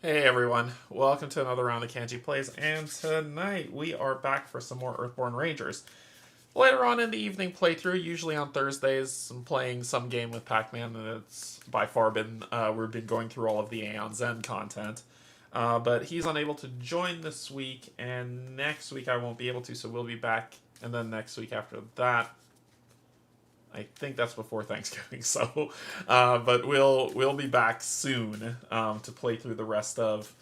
Hey everyone, welcome to another round of Canje Plays, and tonight we are back for some more Earthborne Rangers. Later on in the evening playthrough, usually on Thursdays, I'm playing some game with Pac-Man, and it's by far been, we've been going through all of the Aeon's End content. But he's unable to join this week, and next week I won't be able to, so we'll be back, and then next week after that, I think that's before Thanksgiving, so but we'll be back soon to play through the rest of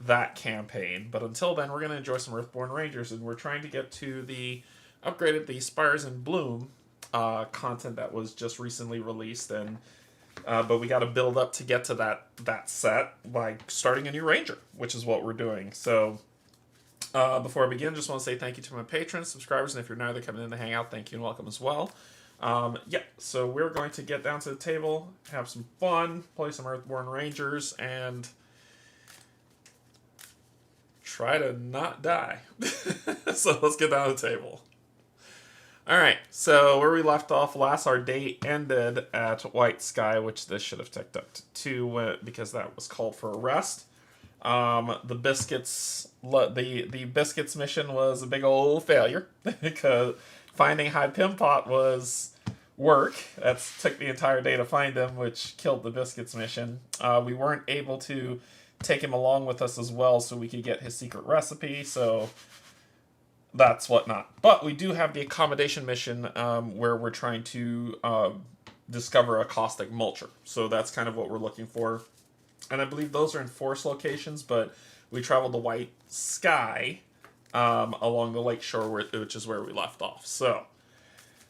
that campaign. But until then, we're going to enjoy some Earthborne Rangers, and we're trying to get to the upgraded the Spires in Bloom content that was just recently released, and but we got to build up to get to that set by starting a new Ranger, which is what we're doing. So. Before I begin, just want to say thank you to my patrons, subscribers, and if you're new, they're coming in to hang out, thank you and welcome as well. Yeah, so we're going to get down to the table, have some fun, play some Earthborne Rangers, and try to not die. So let's get down to the table. Alright, so where we left off last, our day ended at White Sky, which this should have ticked up to 2 because that was called for a rest. The biscuits mission was a big old failure because finding High Pimpot was work. That took the entire day to find him, which killed the biscuits mission. We weren't able to take him along with us as well, so we could get his secret recipe. So that's whatnot. But we do have the accommodation mission where we're trying to discover a caustic mulcher. So that's kind of what we're looking for. And I believe those are in forest locations, but we traveled the White Sky along the lakeshore, which is where we left off. So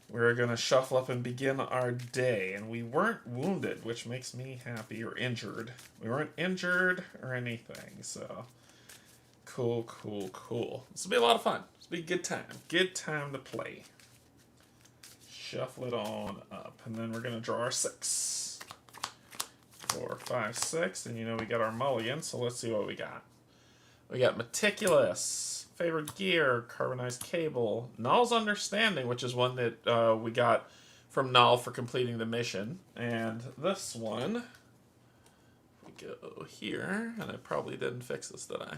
we're going to shuffle up and begin our day. And we weren't wounded, which makes me happy, or injured. We weren't injured or anything, so cool, cool, cool. This will be a lot of fun. This will be a good time. Good time to play. Shuffle it on up, and then we're going to draw our 6. 4, 5, 6, and you know we got our mulligan, so let's see what we got. We got Meticulous, Favored Gear, Carbonized Cable, Null's Understanding, which is one that we got from Null for completing the mission, and this one, we go here, and I probably didn't fix this, did I?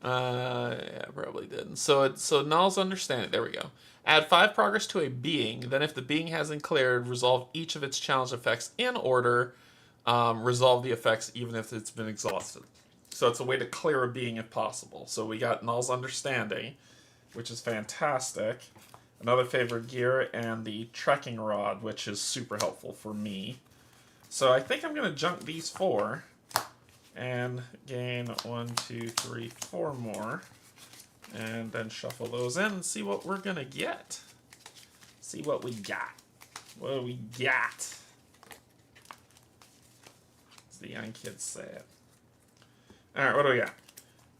Yeah, probably didn't. So Null's Understanding, there we go. Add 5 progress to a being, then if the being hasn't cleared, resolve each of its challenge effects in order, resolve the effects even if it's been exhausted. So it's a way to clear a being if possible. So we got Null's Understanding, which is fantastic. Another Favored Gear, and the Trekking Rod, which is super helpful for me. So I think I'm going to junk these 4 and gain 1, 2, 3, 4 more. And then shuffle those in and see what we're going to get. See what we got. What do we got? As the young kids say it. Alright, what do we got?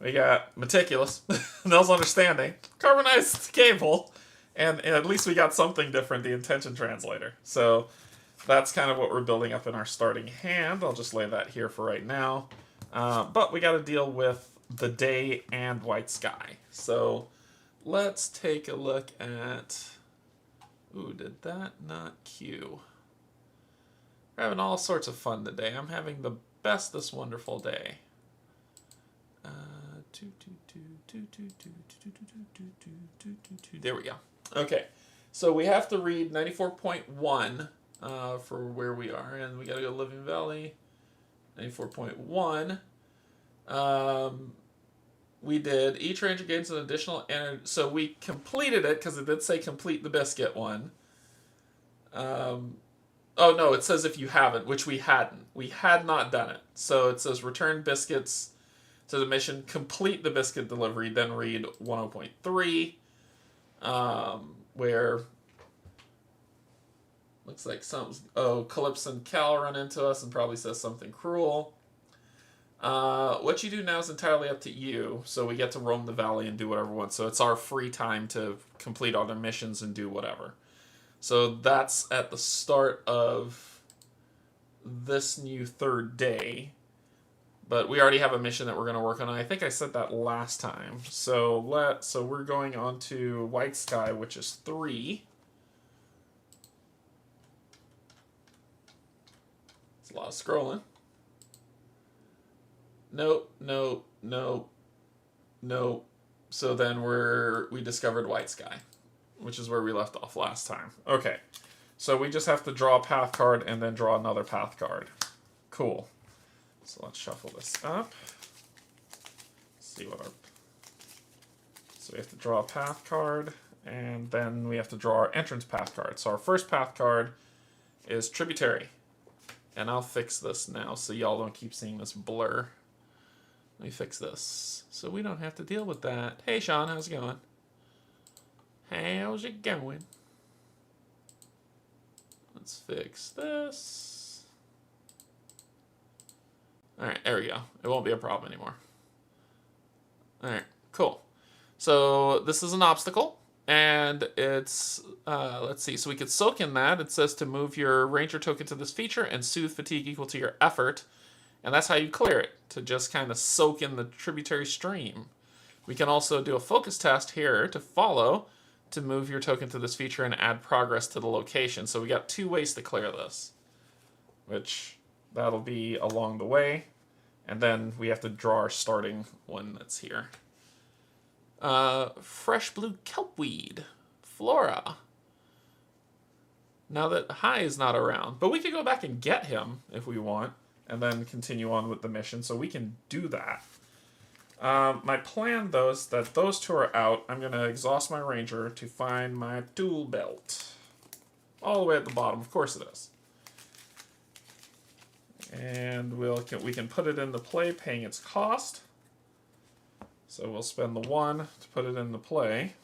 We got Meticulous, Null's Understanding, Carbonized Cable, and at least we got something different, the Intention Translator. So that's kind of what we're building up in our starting hand. I'll just lay that here for right now. But we got to deal with the day and White Sky. So let's take a look at... Ooh, did that not queue? We're having all sorts of fun today. I'm having the bestest wonderful day. There we go. Okay, so we have to read 94.1 for where we are, and we got to go to Living Valley. 94.1. We did. Each ranger gains an additional energy. So we completed it because it did say complete the biscuit one. Oh no, it says if you haven't, which we hadn't. We had not done it. So it says return biscuits to the mission, complete the biscuit delivery, then read 10.3, where looks like Calypso and Cal run into us and probably says something cruel. What you do now is entirely up to you, so we get to roam the valley and do whatever we want. So it's our free time to complete all the missions and do whatever. So that's at the start of this new 3rd day. But we already have a mission that we're going to work on. I think I said that last time. So we're going on to White Sky, which is 3. It's a lot of scrolling. Nope, nope, nope, nope. So then we discovered white sky, which is where we left off last time. Okay, so we just have to draw a path card and then draw another path card. Cool. So let's shuffle this up. See what our... So we have to draw a path card, and then we have to draw our entrance path card. So our first path card is tributary. And I'll fix this now so y'all don't keep seeing this blur. Let me fix this so we don't have to deal with that. Hey, Sean, how's it going? How's it going? Let's fix this. Alright, there we go. It won't be a problem anymore. Alright, cool. So this is an obstacle, and it's, let's see, so we could soak in that. It says to move your ranger token to this feature and soothe fatigue equal to your effort. And that's how you clear it, to just kind of soak in the tributary stream. We can also do a focus test here to follow to move your token to this feature and add progress to the location. So we got 2 ways to clear this, which that'll be along the way. And then we have to draw our starting one that's here. Fresh blue kelpweed, flora. Now that High is not around, but we could go back and get him if we want, and then continue on with the mission, so we can do that. My plan, though, is that those 2 are out. I'm going to exhaust my ranger to find my tool belt. All the way at the bottom, of course it is. And we can put it into play, paying its cost. So we'll spend the 1 to put it into play.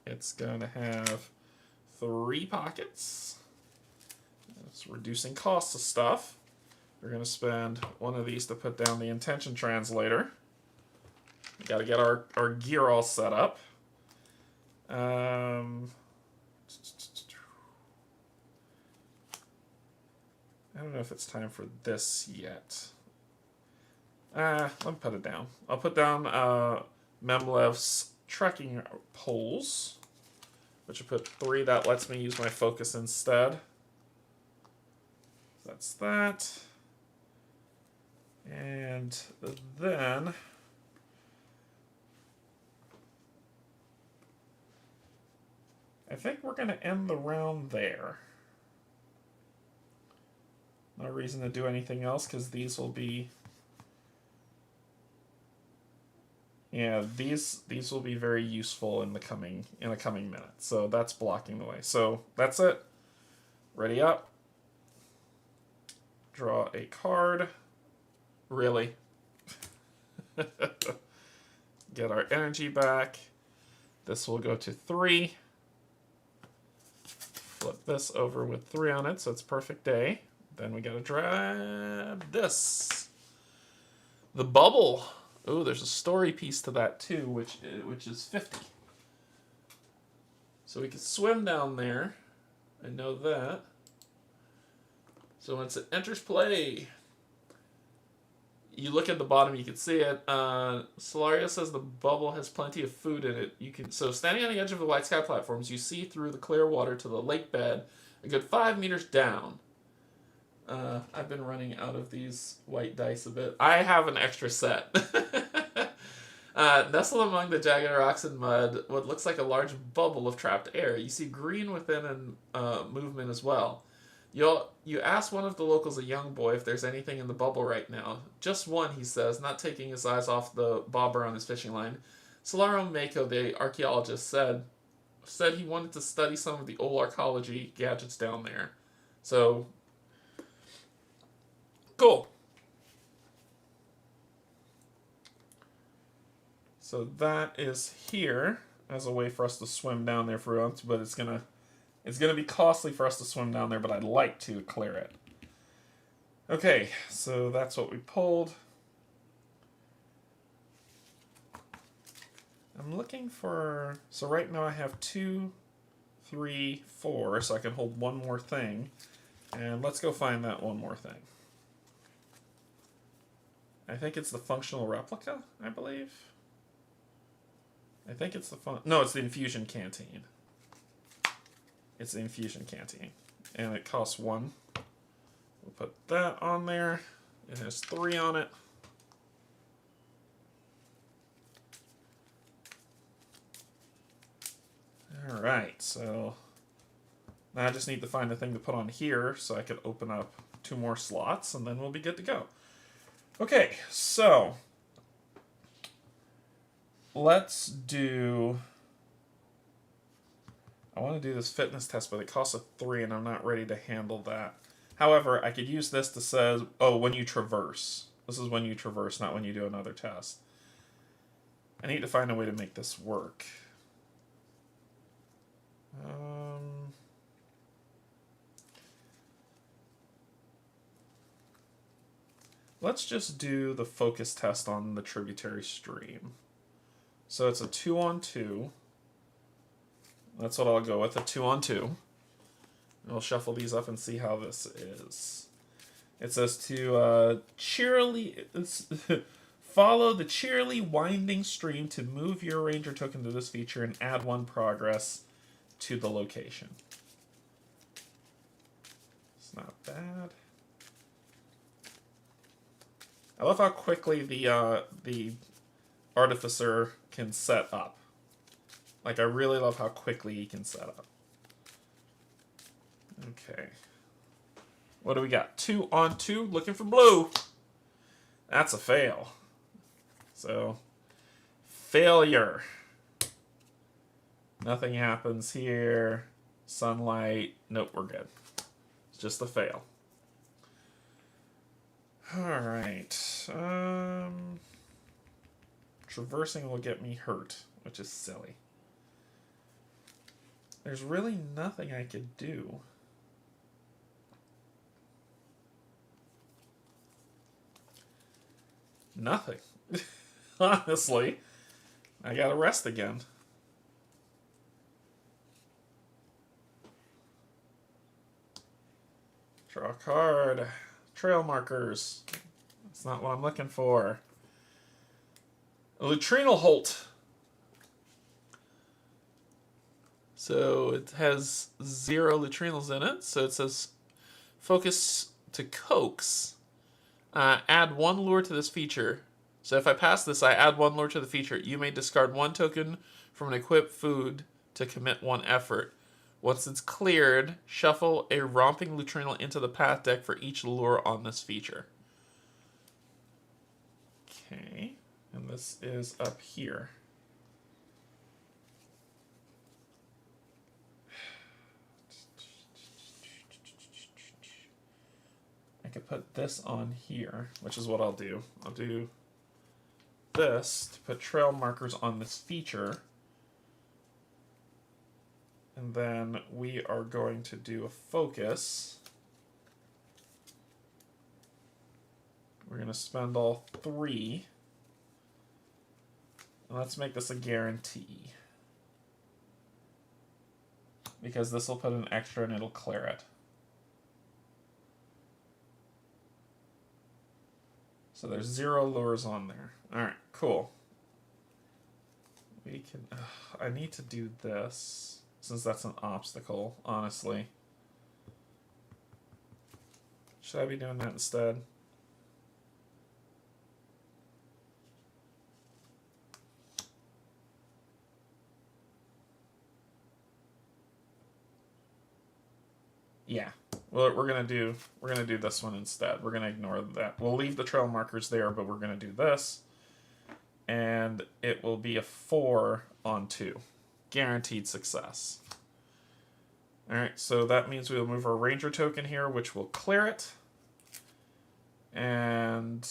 It's going to have 3 pockets. It's reducing costs of stuff. We're going to spend 1 of these to put down the intention translator. We got to get our gear all set up. I don't know if it's time for this yet. Let me put it down. I'll put down Memlev's trekking poles, which I put 3. That lets me use my focus instead. That's that. And then I think we're going to end the round there. No reason to do anything else because these will be... Yeah, these will be very useful in the coming minute. So that's blocking the way. So that's it. Ready up. Draw a card. Really? Get our energy back. This will go to 3. Flip this over with 3 on it, so it's perfect day. Then we gotta grab this. The bubble. Ooh, there's a story piece to that too, which is 50. So we can swim down there. I know that. So once it enters play, you look at the bottom, you can see it. Solaria says the bubble has plenty of food in it. So standing on the edge of the white sky platforms, you see through the clear water to the lake bed a good 5 meters down. I've been running out of these white dice a bit. I have an extra set. Nestled among the jagged rocks and mud, what looks like a large bubble of trapped air. You see green within and movement as well. You ask one of the locals, a young boy, if there's anything in the bubble right now. Just one, he says, not taking his eyes off the bobber on his fishing line. Solaro Mako, the archaeologist, said he wanted to study some of the old archaeology gadgets down there. So... cool. So that is here as a way for us to swim down there for once, but it's gonna be costly for us to swim down there, but I'd like to clear it. Okay, so that's what we pulled. I'm looking for... So right now I have 2, 3, 4, so I can hold 1 more thing. And let's go find that 1 more thing. I think it's the functional replica, I believe. I think it's the no, it's the infusion canteen. It's the infusion canteen. And it costs 1. We'll put that on there. It has 3 on it. Alright, so now I just need to find a thing to put on here so I can open up 2 more slots, and then we'll be good to go. Okay, so let's do... I want to do this fitness test, but it costs a 3, and I'm not ready to handle that. However, I could use this to say, oh, when you traverse. This is when you traverse, not when you do another test. I need to find a way to make this work. Let's just do the focus test on the tributary stream. So it's a 2-on-2. That's what I'll go with, a 2-on-2. We'll shuffle these up and see how this is. It says to cheerily follow the cheerily winding stream to move your ranger token to this feature and add 1 progress to the location. It's not bad. I love how quickly the artificer can set up. Like, I really love how quickly he can set up. Okay. What do we got? 2-on-2, looking for blue. That's a fail. So, failure. Nothing happens here. Sunlight. Nope, we're good. It's just a fail. Alright. Traversing will get me hurt, which is silly. There's really nothing I could do. Nothing. Honestly. I gotta rest again. Draw a card. Trail markers. That's not what I'm looking for. A Lutrinal Holt. So it has 0 Lutrinals in it. So it says focus to coax. Add 1 lure to this feature. So if I pass this, I add 1 lure to the feature. You may discard 1 token from an equipped food to commit 1 effort. Once it's cleared, shuffle a romping Lutrinal into the path deck for each lure on this feature. Okay, and this is up here. I could put this on here, which is what I'll do. I'll do this to put trail markers on this feature. And then we are going to do a focus. We're going to spend all 3. And let's make this a guarantee. Because this will put an extra and it'll clear it. So there's 0 lures on there. Alright, cool. We can... I need to do this, since that's an obstacle, honestly. Should I be doing that instead? Yeah. Well, we're gonna do this one instead. We're gonna ignore that. We'll leave the trail markers there, but we're gonna do this, and it will be a 4-on-2, guaranteed success. All right, so that means we'll move our ranger token here, which will clear it, and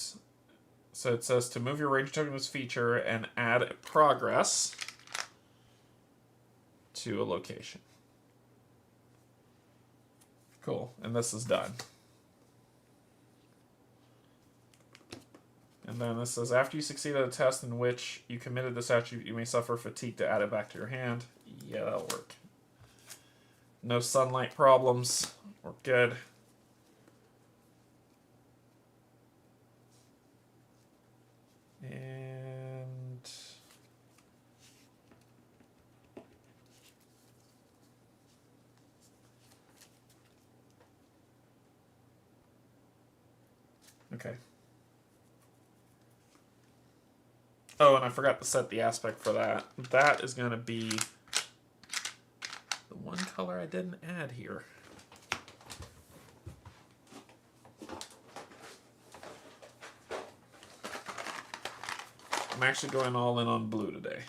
so it says to move your ranger token to this feature and add a progress to a location. Cool, and this is done. And then this says, after you succeeded a test in which you committed this attribute, you may suffer fatigue to add it back to your hand. Yeah, that'll work. No sunlight problems. We're good. And... okay. Oh, and I forgot to set the aspect for that. That is going to be one color I didn't add here. I'm actually going all in on blue today.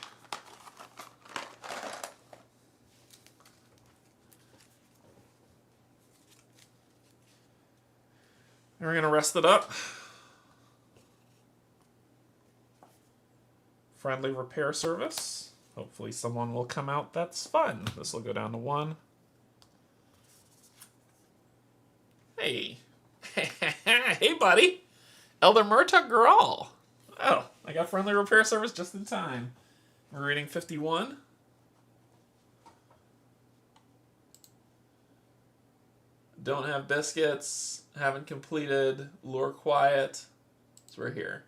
And we're going to rest it up. Friendly repair service. Hopefully someone will come out that's fun. This will go down to 1. Hey. Hey, buddy. Elder Murta Grawl. Oh, I got friendly repair service just in time. We're reading 51. Don't have biscuits. Haven't completed. Lure quiet. So we're here.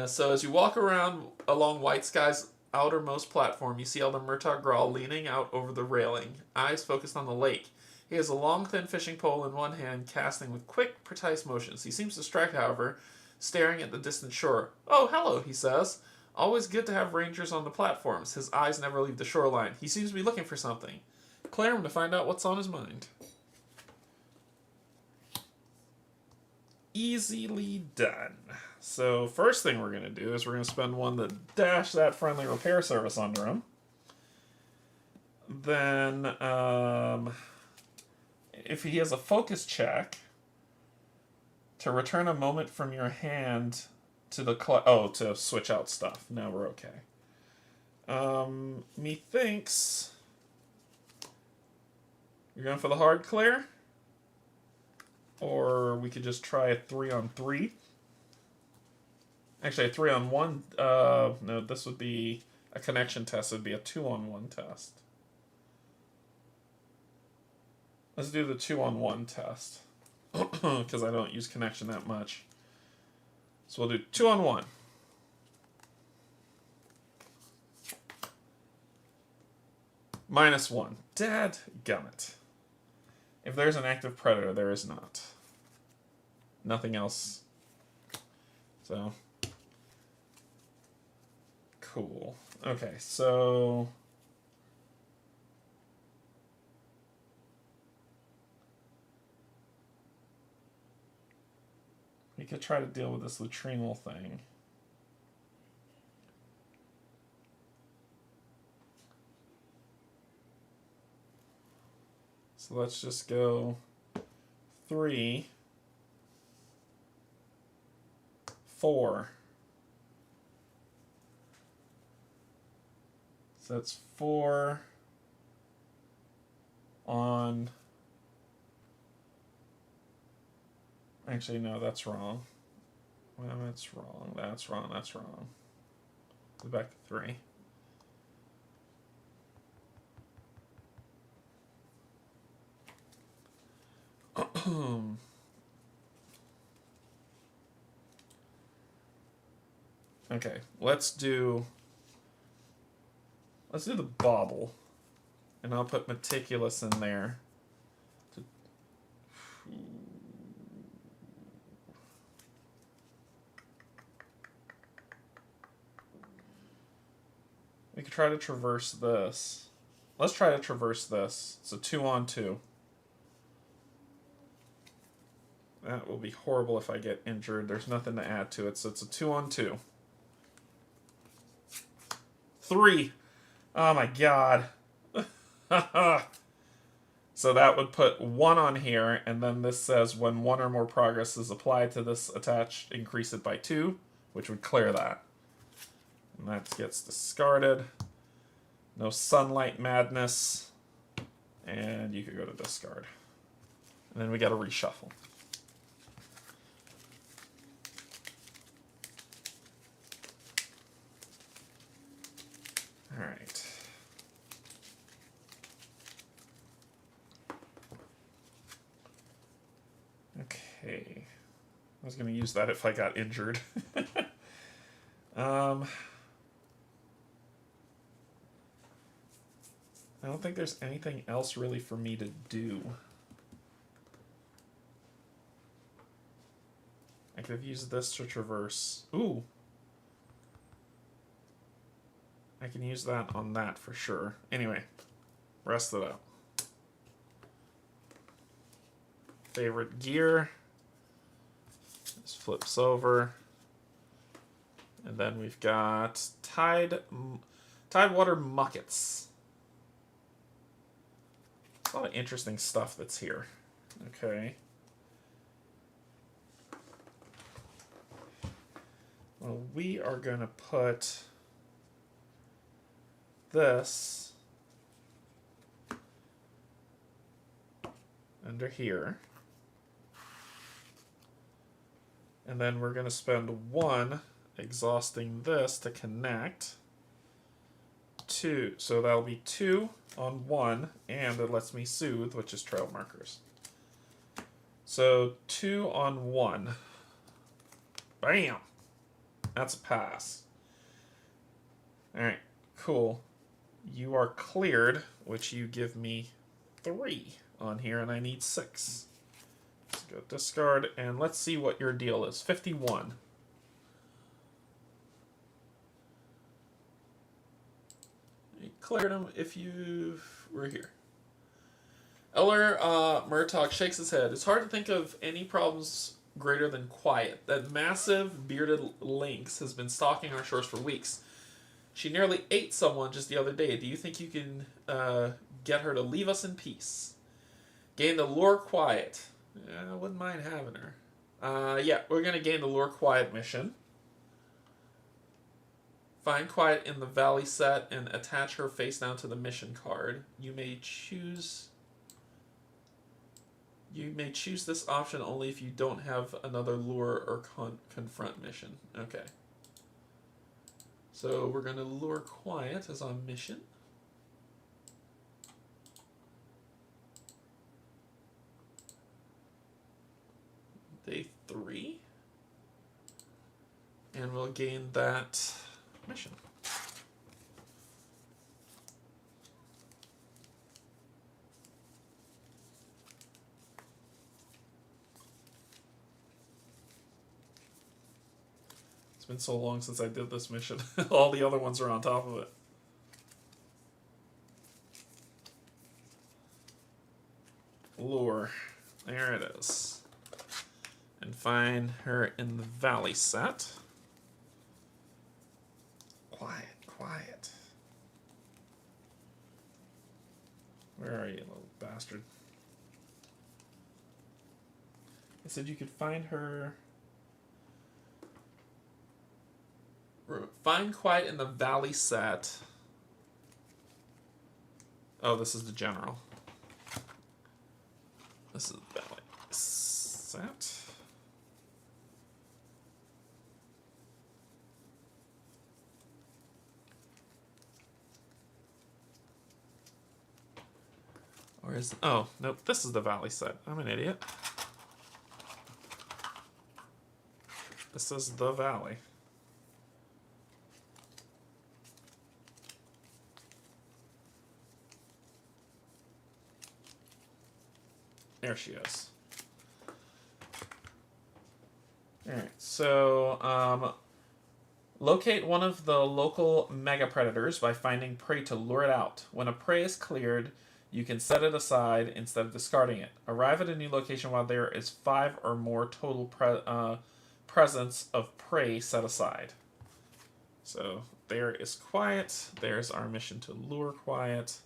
So as you walk around along White Sky's outermost platform, you see Elder Murtagh Grawl leaning out over the railing, eyes focused on the lake. He has a long, thin fishing pole in one hand, casting with quick, precise motions. He seems distracted, however, staring at the distant shore. "Oh, hello," he says. "Always good to have rangers on the platforms." His eyes never leave the shoreline. He seems to be looking for something. Clear him to find out what's on his mind. Easily done. So first thing we're going to do is we're going to spend 1 to dash that friendly repair service under him. Then, if he has a focus check, to return a moment from your hand to the to switch out stuff. Now we're okay. Methinks you're going for the hard clear, or we could just try a 3-on-3. Actually, a 3-on-1. No, this would be a connection test. It would be a 2-on-1 test. Let's do the 2-on-1 test. Because I don't use connection that much. So we'll do 2-on-1. -1. Dadgummit. If there's an active predator, there is not. Nothing else. So. Cool. Okay, so. We could try to deal with this latrine thing. So let's just go 3, 4. So that's 4 on... Actually, no, that's wrong. Well, that's wrong. That's wrong. That's wrong. Go back to 3. Okay, let's do the bauble, and I'll put meticulous in there. We could try to traverse this. Let's try to traverse this. It's a 2-on-2. That will be horrible if I get injured. There's nothing to add to it, so it's a 2-on-2. 3. Oh my god. So that would put 1 on here, and then this says when 1 or more progress is applied to this attached, increase it by 2, which would clear that. And that gets discarded. No sunlight madness. And you could go to discard. And then we got to reshuffle. All right. Okay. I was going to use that if I got injured. I don't think there's anything else really for me to do. I could have used this to traverse. Ooh. I can use that on that for sure. Anyway, rest it out. Favorite gear. This flips over. And then we've got Tidewater Muckets. A lot of interesting stuff that's here. Okay. Well, we are going to put this under here. And then we're going to spend 1 exhausting this to connect. 2. So that'll be 2 on 1, and it lets me soothe, which is trail markers. So 2 on 1. Bam! That's a pass. Alright, cool. You are cleared, which you give me 3 on here, and I need 6. Let's go discard, and let's see what your deal is. 51. You cleared him if you were here. Eller Murtaugh shakes his head. It's hard to think of any problems greater than quiet. That massive bearded lynx has been stalking our shores for weeks. She nearly ate someone just the other day. Do you think you can get her to leave us in peace? Gain the lure quiet. I wouldn't mind having her. Yeah, we're going to gain the lure quiet mission. Find quiet in the valley set and attach her face down to the mission card. You may choose this option only if you don't have another lure or confront mission. Okay. So we're going to lure quiet as on mission. Day 3. And we'll gain that mission. It's been so long since I did this mission. All the other ones are on top of it. Lure. There it is. And find her in the valley set. Quiet, quiet. Where are you, little bastard? I said you could find her. Find quiet in the valley set. Oh, this is the general. This is the valley set. Or is... Oh, nope, this is the valley set. I'm an idiot. This is the valley. There she is. Alright, so locate one of the local mega predators by finding prey to lure it out. When a prey is cleared, you can set it aside instead of discarding it. Arrive at a new location while there is 5 or more total presence of prey set aside. So there is quiet. There's our mission to lure quiet.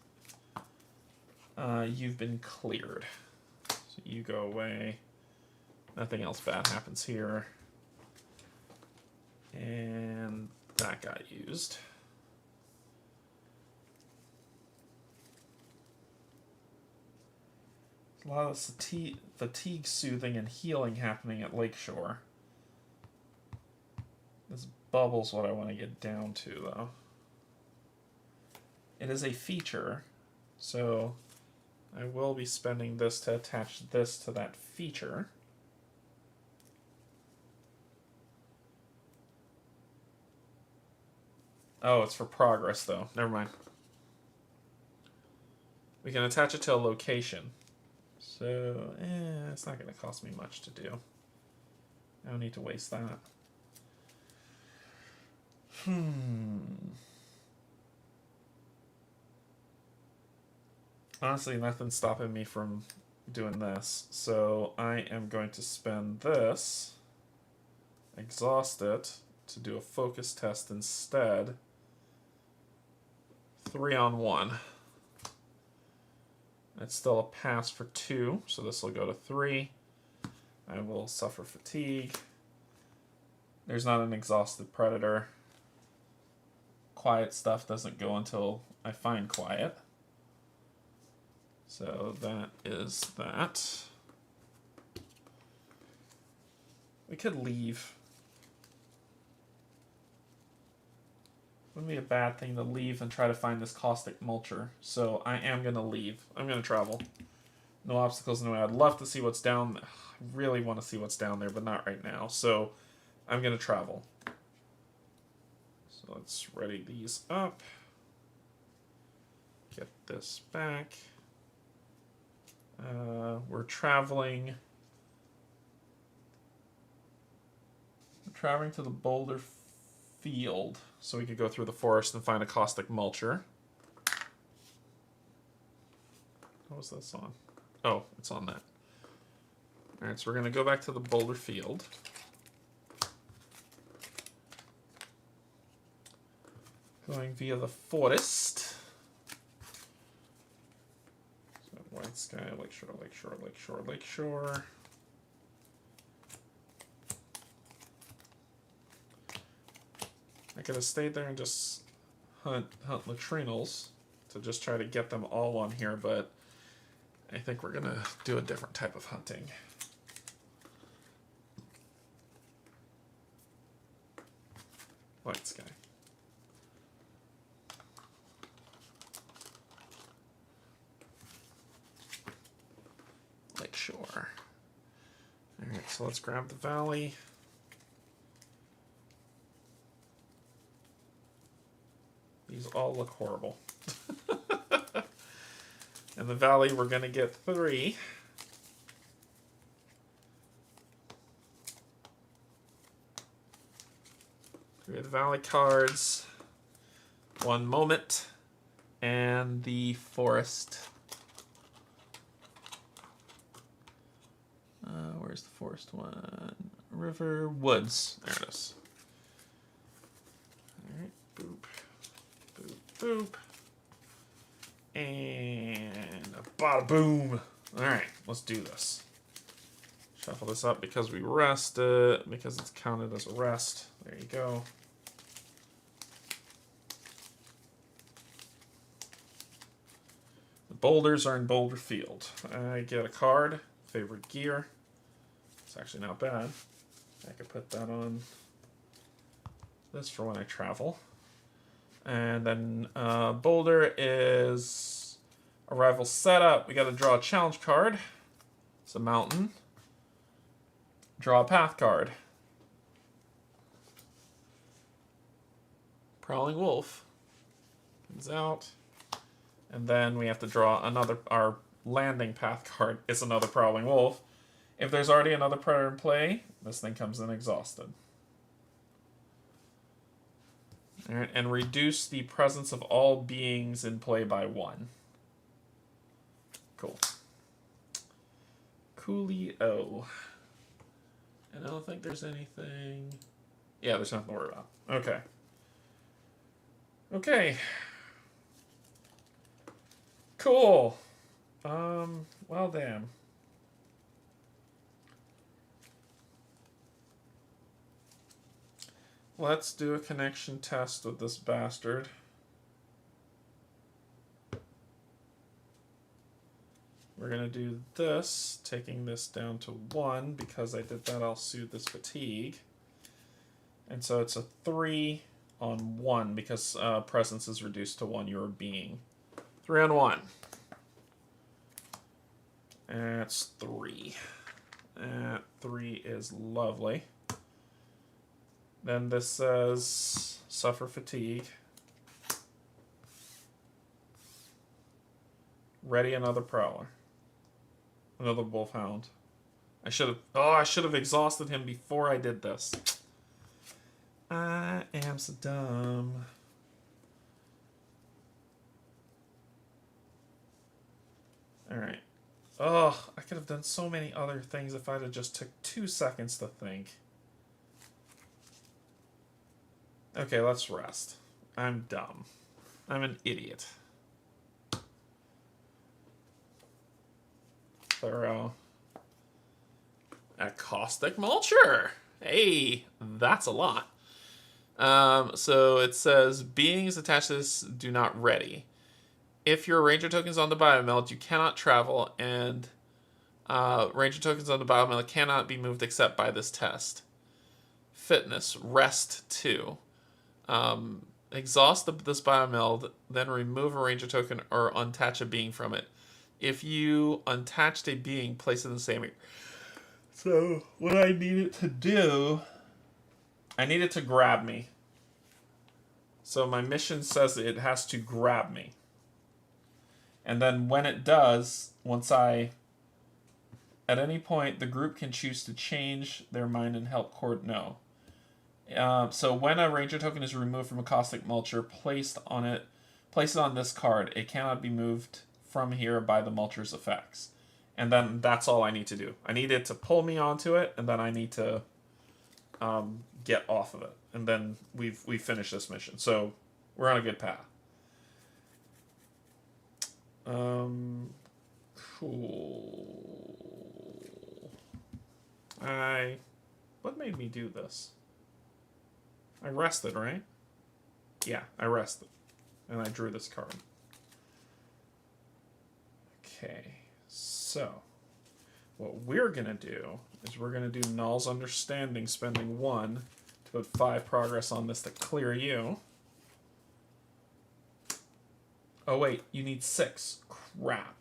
You've been cleared. So you go away. Nothing else bad happens here. And that got used. A lot of fatigue soothing and healing happening at Lakeshore. This bubble's what I want to get down to, though. It is a feature, so I will be spending this to attach this to that feature. Oh, it's for progress, though. Never mind. We can attach it to a location. So, it's not going to cost me much to do. I don't need to waste that. Honestly, nothing's stopping me from doing this. So I am going to spend this, exhaust it, to do a focus test instead. 3 on 1. It's still a pass for 2, so this will go to 3. I will suffer fatigue. There's not an exhausted predator. Quiet stuff doesn't go until I find quiet. So that is that. We could leave. Wouldn't be a bad thing to leave and try to find this caustic mulcher. So I am going to leave. I'm going to travel. No obstacles in the way. I'd love to see what's down there. I really want to see what's down there, but not right now. So I'm going to travel. So let's ready these up. Get this back. We're traveling. We're traveling to the boulder field, so we could go through the forest and find a caustic mulcher. What was this on? Oh, it's on that. Alright, so we're going to go back to the boulder field. Going via the forest. So white sky, lakeshore, lakeshore, lakeshore, lakeshore. I could have stayed there and just hunt latrines to just try to get them all on here, but I think we're gonna do a different type of hunting. White sky. Lakeshore. Alright, so let's grab the valley. These all look horrible. In the valley, we're going to get 3. 3 of the valley cards. 1 moment. And the forest. Where's the forest one? River, woods. There it is. Alright, boop. Boop. And a bada boom. Alright, let's do this. Shuffle this up because we rested, because it's counted as a rest. There you go. The boulders are in Boulder Field. I get a card, favorite gear. It's actually not bad. I could put that on this for when I travel. And then Boulder is arrival setup. We got to draw a challenge card. It's a mountain. Draw a path card. Prowling wolf comes out. And then we have to draw another, our landing path card is another prowling wolf. If there's already another predator in play, this thing comes in exhausted. Alright, and reduce the presence of all beings in play by 1. Cool. Coolio. And I don't think there's anything... Yeah, there's nothing to worry about. Okay. Okay. Cool. Well, damn. Let's do a connection test with this bastard. We're going to do this, taking this down to 1. Because I did that, I'll soothe this fatigue. And so it's a 3 on 1, because presence is reduced to 1, you're a being. 3 on 1. That's 3. That 3 is lovely. Then this says, suffer fatigue. Ready another prowler. Another wolfhound. I should have exhausted him before I did this. I am so dumb. Oh, I could have done so many other things if I'd have just took 2 seconds to think. Okay, let's rest. I'm dumb. I'm an idiot. Thorough. A caustic mulcher. Hey, that's a lot. So it says beings attached to this do not ready. If your ranger token's on the biomeld, you cannot travel, and ranger tokens on the biomeld cannot be moved except by this test. Fitness, rest 2. Exhaust this biomeld, then remove a ranger token or untouch a being from it. If you untouched a being, place it in the same area. So what I need it to do, I need it to grab me. So my mission says it has to grab me. And then when it does, at any point, the group can choose to change their mind and help Cord know. So when a ranger token is removed from a caustic mulcher, place it on this card. It cannot be moved from here by the mulcher's effects. And then that's all I need to do. I need it to pull me onto it, and then I need to get off of it. And then we finish this mission. So we're on a good path. Cool. What made me do this? I rested, right? Yeah, I rested. And I drew this card. Okay, so what we're going to do is we're going to do Null's Understanding, spending 1 to put 5 progress on this to clear you. Oh, wait, you need 6. Crap.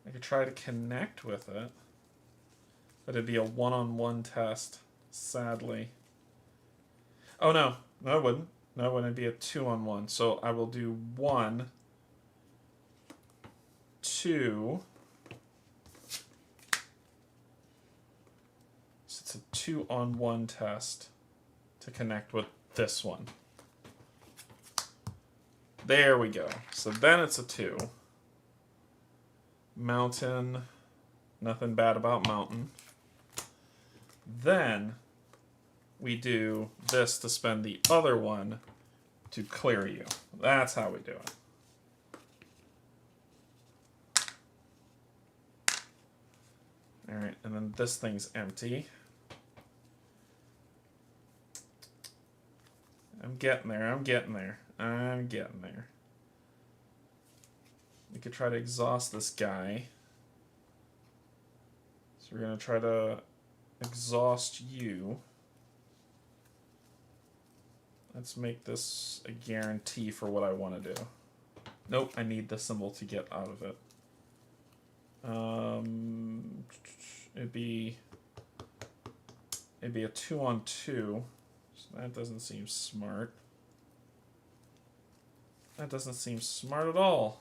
I could try to connect with it, but it'd be a one-on-one test, sadly. Oh, no. No, it wouldn't. No, it wouldn't be a 2-on-1. So I will do 1, 2. So it's a 2-on-1 test to connect with this one. There we go. So then it's a 2. Mountain. Nothing bad about mountain. Then we do this to spend the other one to clear you. That's how we do it. Alright, and then this thing's empty. I'm getting there, I'm getting there. I'm getting there. We could try to exhaust this guy. So we're going to try to exhaust you. Let's make this a guarantee for what I want to do. Nope, I need the symbol to get out of it. It'd be a 2-on-2. So that doesn't seem smart. That doesn't seem smart at all.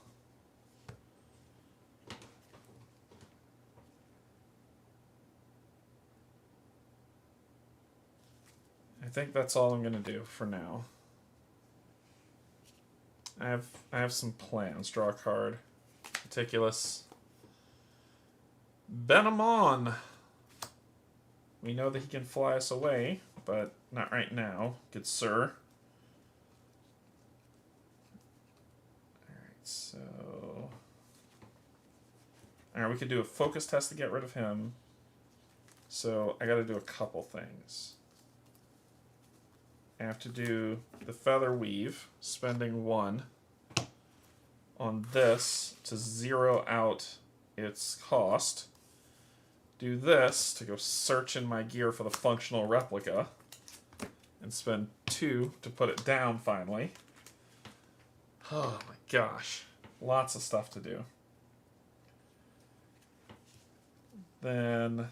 I think that's all I'm going to do for now. I have some plans. Draw a card. Meticulous. Benamon! We know that he can fly us away, but not right now. Good sir. Alright, so... Alright, we could do a focus test to get rid of him. So I gotta do a couple things. I have to do the feather weave, spending 1 on this to 0 out its cost. Do this to go search in my gear for the functional replica, and spend 2 to put it down finally. Oh my gosh, lots of stuff to do. Then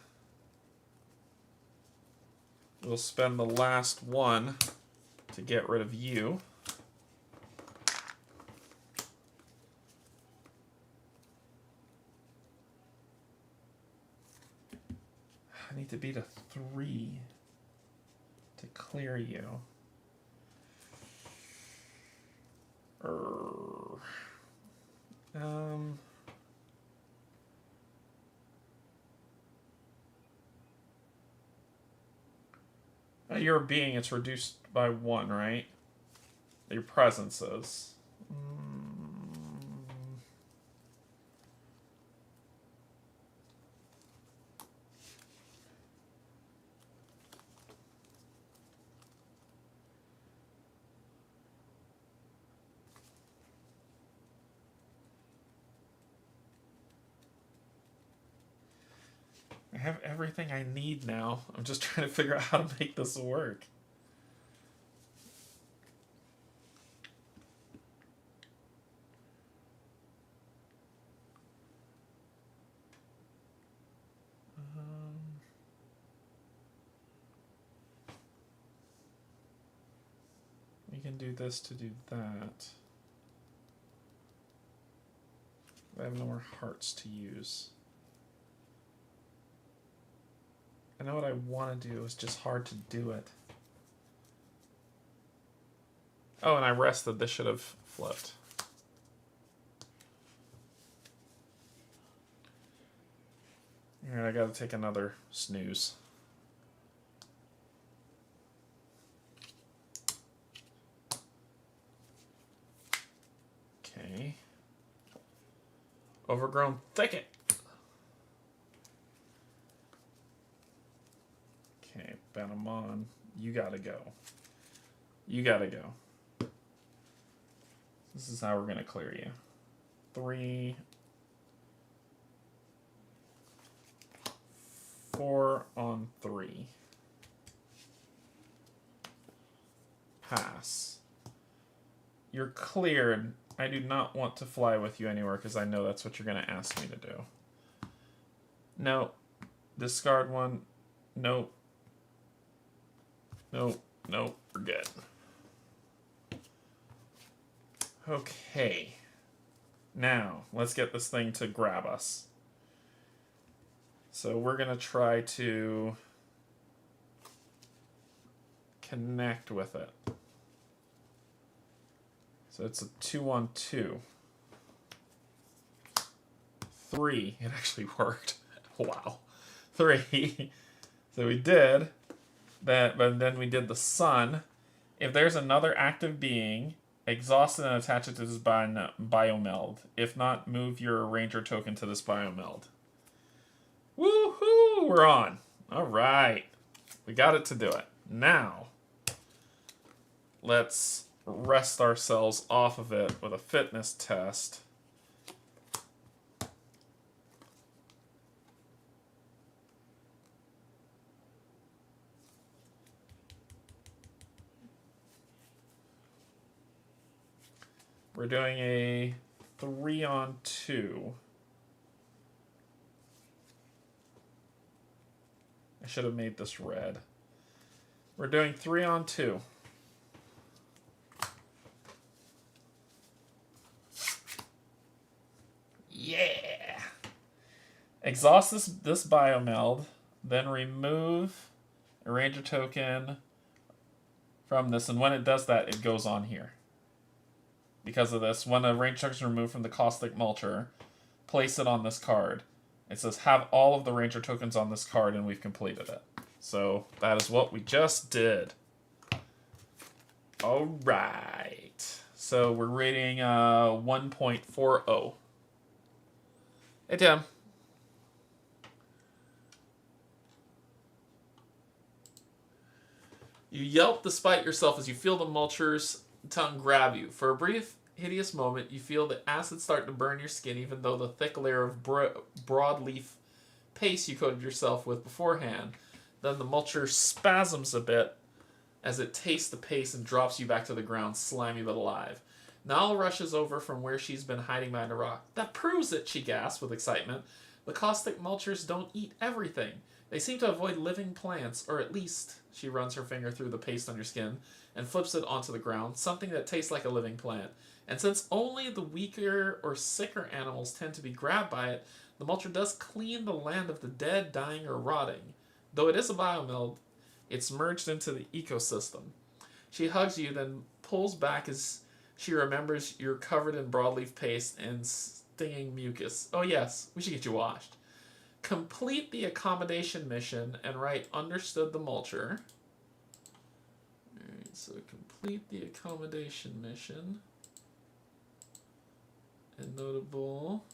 we'll spend the last 1 to get rid of you. to beat a 3 to clear you. Your being, it's reduced by 1, right? Your presence is. I have everything I need now. I'm just trying to figure out how to make this work. We can do this to do that. I have no more hearts to use. I know what I want to do, it's just hard to do it. Oh, and I rested. This should have flipped. Alright, I gotta take another snooze. Okay. Overgrown thicket. Okay, Benamon, you gotta go. You gotta go. This is how we're gonna clear you. 3, 4 on 3. Pass. You're cleared. I do not want to fly with you anywhere because I know that's what you're going to ask me to do. No. Discard 1. Nope. Nope. Nope. We're good. Okay. Now, let's get this thing to grab us. So we're going to try to connect with it. So it's a 2 on 2. 3. It actually worked. Wow. 3. So we did that, but then we did the sun. If there's another active being, exhaust it and attach it to this biomeld. If not, move your ranger token to this biomeld. Woohoo! We're on. All right. We got it to do it. Now, let's rest ourselves off of it with a fitness test. We're doing a 3 on 2. I should have made this red. We're doing 3 on 2. Yeah! Exhaust this biomeld, then remove a ranger token from this, and when it does that, it goes on here. Because of this, when a ranger token is removed from the caustic mulcher, place it on this card. It says have all of the ranger tokens on this card, and we've completed it. So that is what we just did. All right. So we're rating 1.40. Hey, Tim. You yelp despite yourself as you feel the mulcher's tongue grab you. For a brief, hideous moment, you feel the acid start to burn your skin, even though the thick layer of broadleaf paste you coated yourself with beforehand. Then the mulcher spasms a bit as it tastes the paste and drops you back to the ground, slimy but alive. Nal rushes over from where she's been hiding behind a rock. That proves it, she gasps with excitement. The caustic mulchers don't eat everything. They seem to avoid living plants, or at least, she runs her finger through the paste on your skin and flips it onto the ground, something that tastes like a living plant. And since only the weaker or sicker animals tend to be grabbed by it, the mulcher does clean the land of the dead, dying, or rotting. Though it is a biomeld, it's merged into the ecosystem. She hugs you, then pulls back as she remembers you're covered in broadleaf paste and stinging mucus. Oh, yes, we should get you washed. Complete the accommodation mission and write understood the mulcher. Alright, so complete the accommodation mission. And notable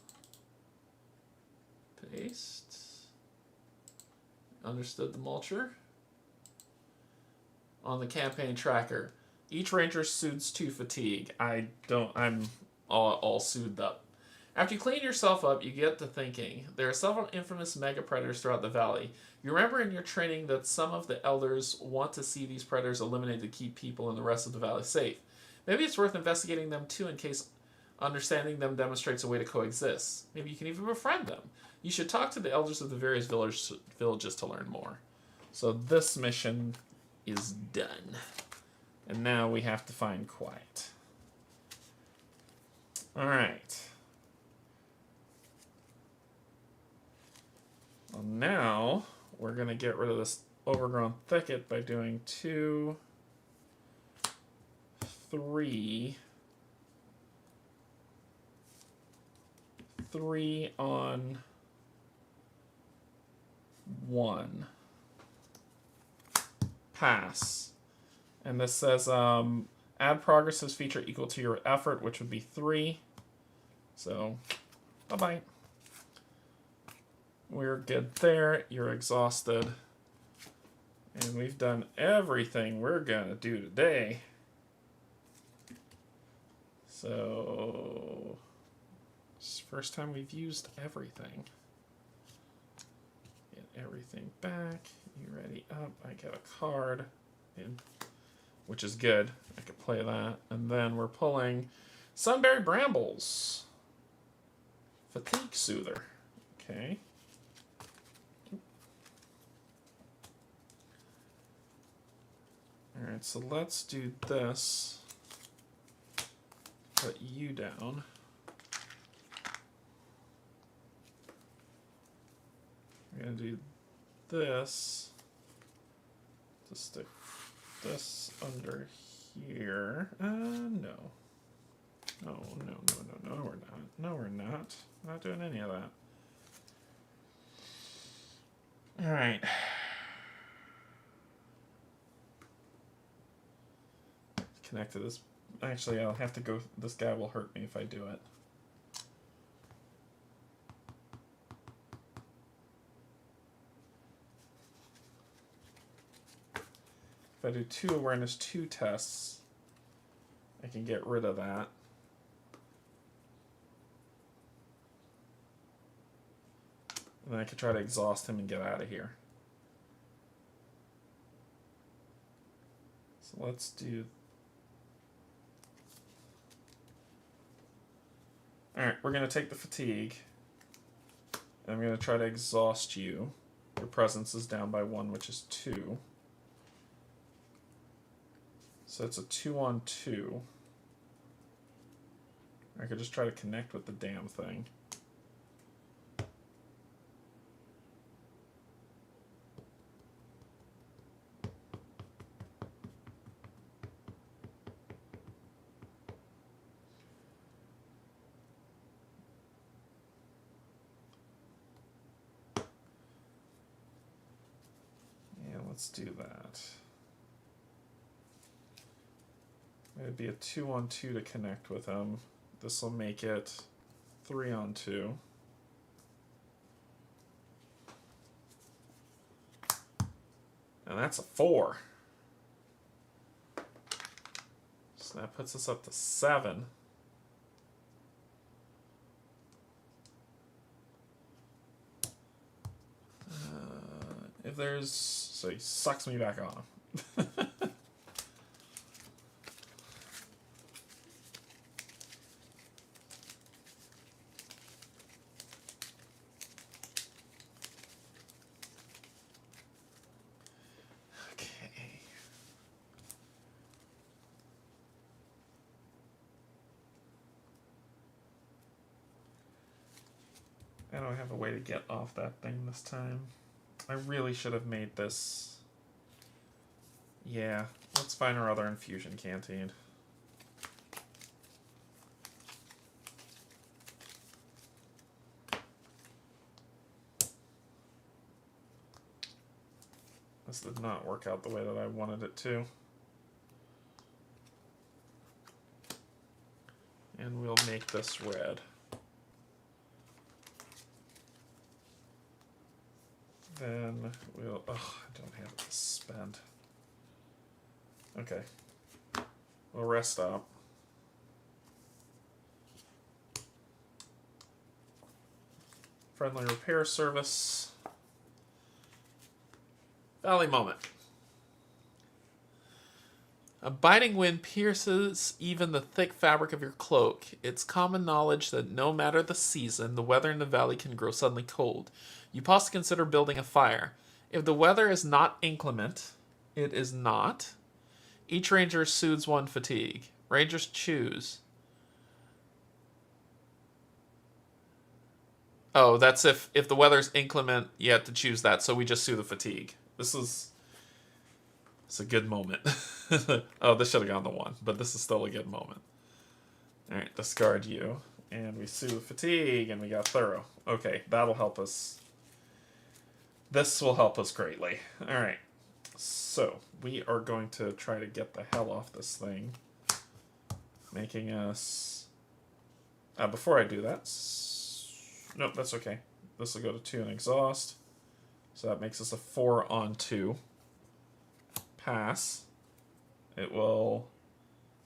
paste. Understood the mulcher. On the campaign tracker, each ranger soothes 2 fatigue. I'm all soothed up. After you clean yourself up, you get to thinking. There are several infamous mega predators throughout the valley. You remember in your training that some of the elders want to see these predators eliminated to keep people and the rest of the valley safe. Maybe it's worth investigating them too in case understanding them demonstrates a way to coexist. Maybe you can even befriend them. You should talk to the elders of the various villages to learn more. So this mission is done. And now we have to find quiet. Alright. Well, now we're going to get rid of this overgrown thicket by doing 2, 3 on 1. Pass. And this says add progress as feature equal to your effort, which would be 3. So, bye-bye. We're good there. You're exhausted. And we've done everything we're going to do today. So, it's the first time we've used everything. Get everything back. You ready up? I get a card, which is good. I could play that. And then we're pulling Sunberry Brambles. Fatigue Soother. Okay. Alright, so let's do this. Put you down. We're going to do this. To stick this under here. No. No, we're not. No, we're not. We're not doing any of that. Alright. Connect to this. Actually, I'll have to go. This guy will hurt me if I do it. If I do 2 awareness 2 tests, I can get rid of that. And then I could try to exhaust him and get out of here. So let's do... Alright, we're going to take the fatigue. And I'm going to try to exhaust you. Your presence is down by 1, which is 2. So it's a 2 on 2. I could just try to connect with the damn thing. Yeah, let's do that. It'd be a 2 on 2 to connect with him. This will make it 3 on 2. And that's a 4. So that puts us up to 7. If there's... So he sucks me back on him. I don't have a way to get off that thing this time. I really should have made this. Yeah, let's find our other infusion canteen. This did not work out the way that I wanted it to. And we'll make this red. Then we'll... Oh, I don't have it to spend. Okay. We'll rest up. Friendly repair service. Valley moment. A biting wind pierces even the thick fabric of your cloak. It's common knowledge that no matter the season, the weather in the valley can grow suddenly cold. You possibly consider building a fire. If the weather is not inclement, it is not. Each ranger soothes one fatigue. Rangers choose. Oh, that's if the weather's inclement, you have to choose that. So we just soothe the fatigue. It's a good moment. Oh, this should have gone to 1, but this is still a good moment. Alright, discard you. And we soothe fatigue, and we got thorough. Okay, that'll help us. This will help us greatly. Alright, so we are going to try to get the hell off this thing. Making us... before I do that... Nope, that's okay. This will go to 2 and exhaust. So that makes us a 4 on 2. Pass. It will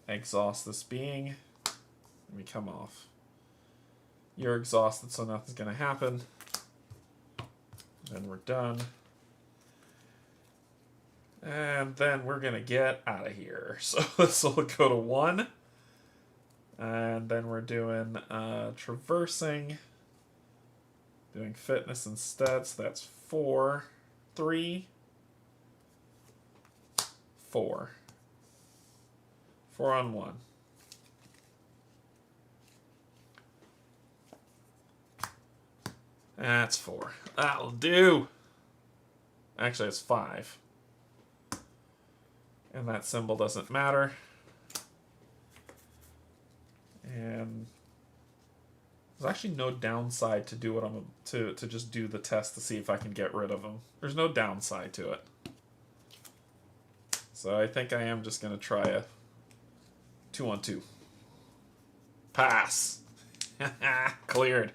exhaust this being. And we come off. You're exhausted, so nothing's going to happen. Then we're done. And then we're going to get out of here. So this will go to 1. And then we're doing traversing. Doing fitness instead, so that's 4, 3, 4. 4 on 1. That's 4. That'll do. Actually, it's 5. And that symbol doesn't matter. And there's actually no downside to do what I'm to just do the test to see if I can get rid of them. There's no downside to it. So I think I am just gonna try a 2 on 2. Pass. Cleared.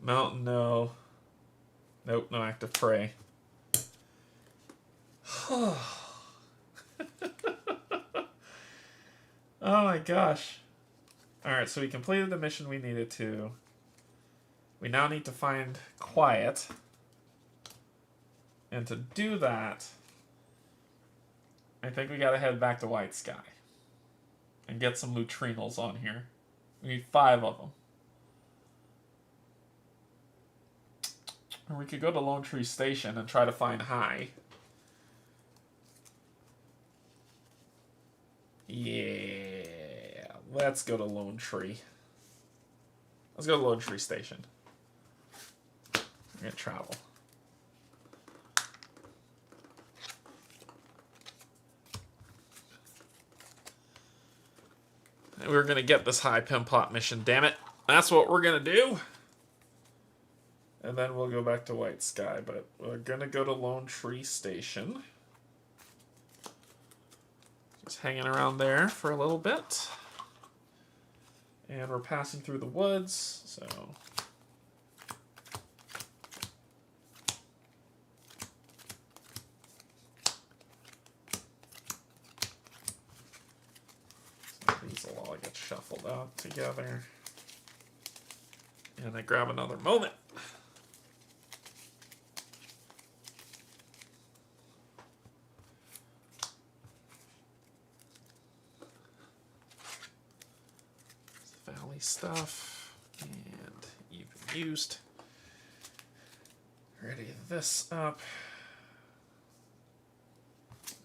Mountain, no. Nope, no active prey. Oh my gosh. Alright, so we completed the mission we needed to. We now need to find quiet. And to do that, I think we gotta head back to White Sky. And get some neutrinos on here. We need 5 of them. Or we could go to Lone Tree Station and try to find High. Yeah. Let's go to Lone Tree. Let's go to Lone Tree Station. We're gonna travel. And we're gonna get this high pin pot mission, damn it. That's what we're gonna do. And then we'll go back to White Sky, but we're gonna go to Lone Tree Station. Just hanging around there for a little bit. And we're passing through the woods, so... these will all get shuffled out together. And I grab another moment. Valley stuff. And even used. Ready this up.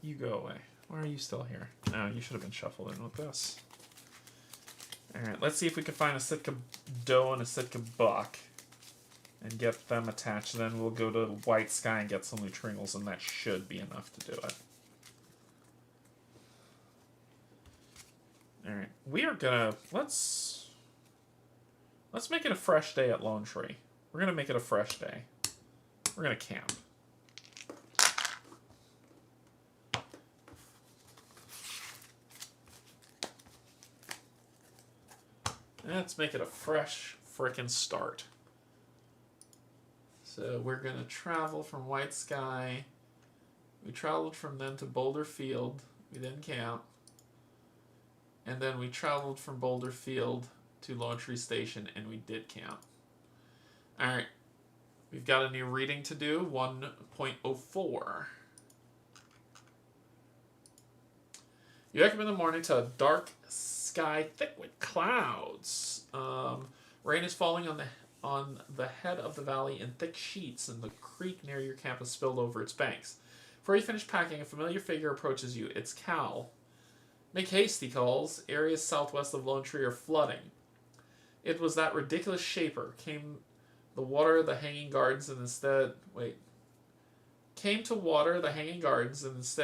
You go away. Why are you still here? No, you should have been shuffled in with this. Alright, let's see if we can find a Sitka doe and a Sitka buck. and get them attached. Then we'll go to White Sky and get some neutrinos, and that should be enough to do it. Alright, we are gonna, let's make it a fresh day at Lone Tree. We're gonna make it a fresh day. We're gonna camp. Let's make it a fresh frickin' start. So we're gonna travel from White Sky. We traveled from then to Boulder Field. We didn't camp. And then we traveled from Boulder Field to Lone Tree Station, and we did camp. Alright. We've got a new reading to do, 1.04. You wake up in the morning to a dark sky thick with clouds. Rain is falling on the head of the valley in thick sheets, and the creek near your camp has spilled over its banks. Before you finish packing, a familiar figure approaches you. It's Cal. Make haste, he calls. Areas southwest of Lone Tree are flooding. It was that ridiculous shaper. Came to water the hanging gardens and instead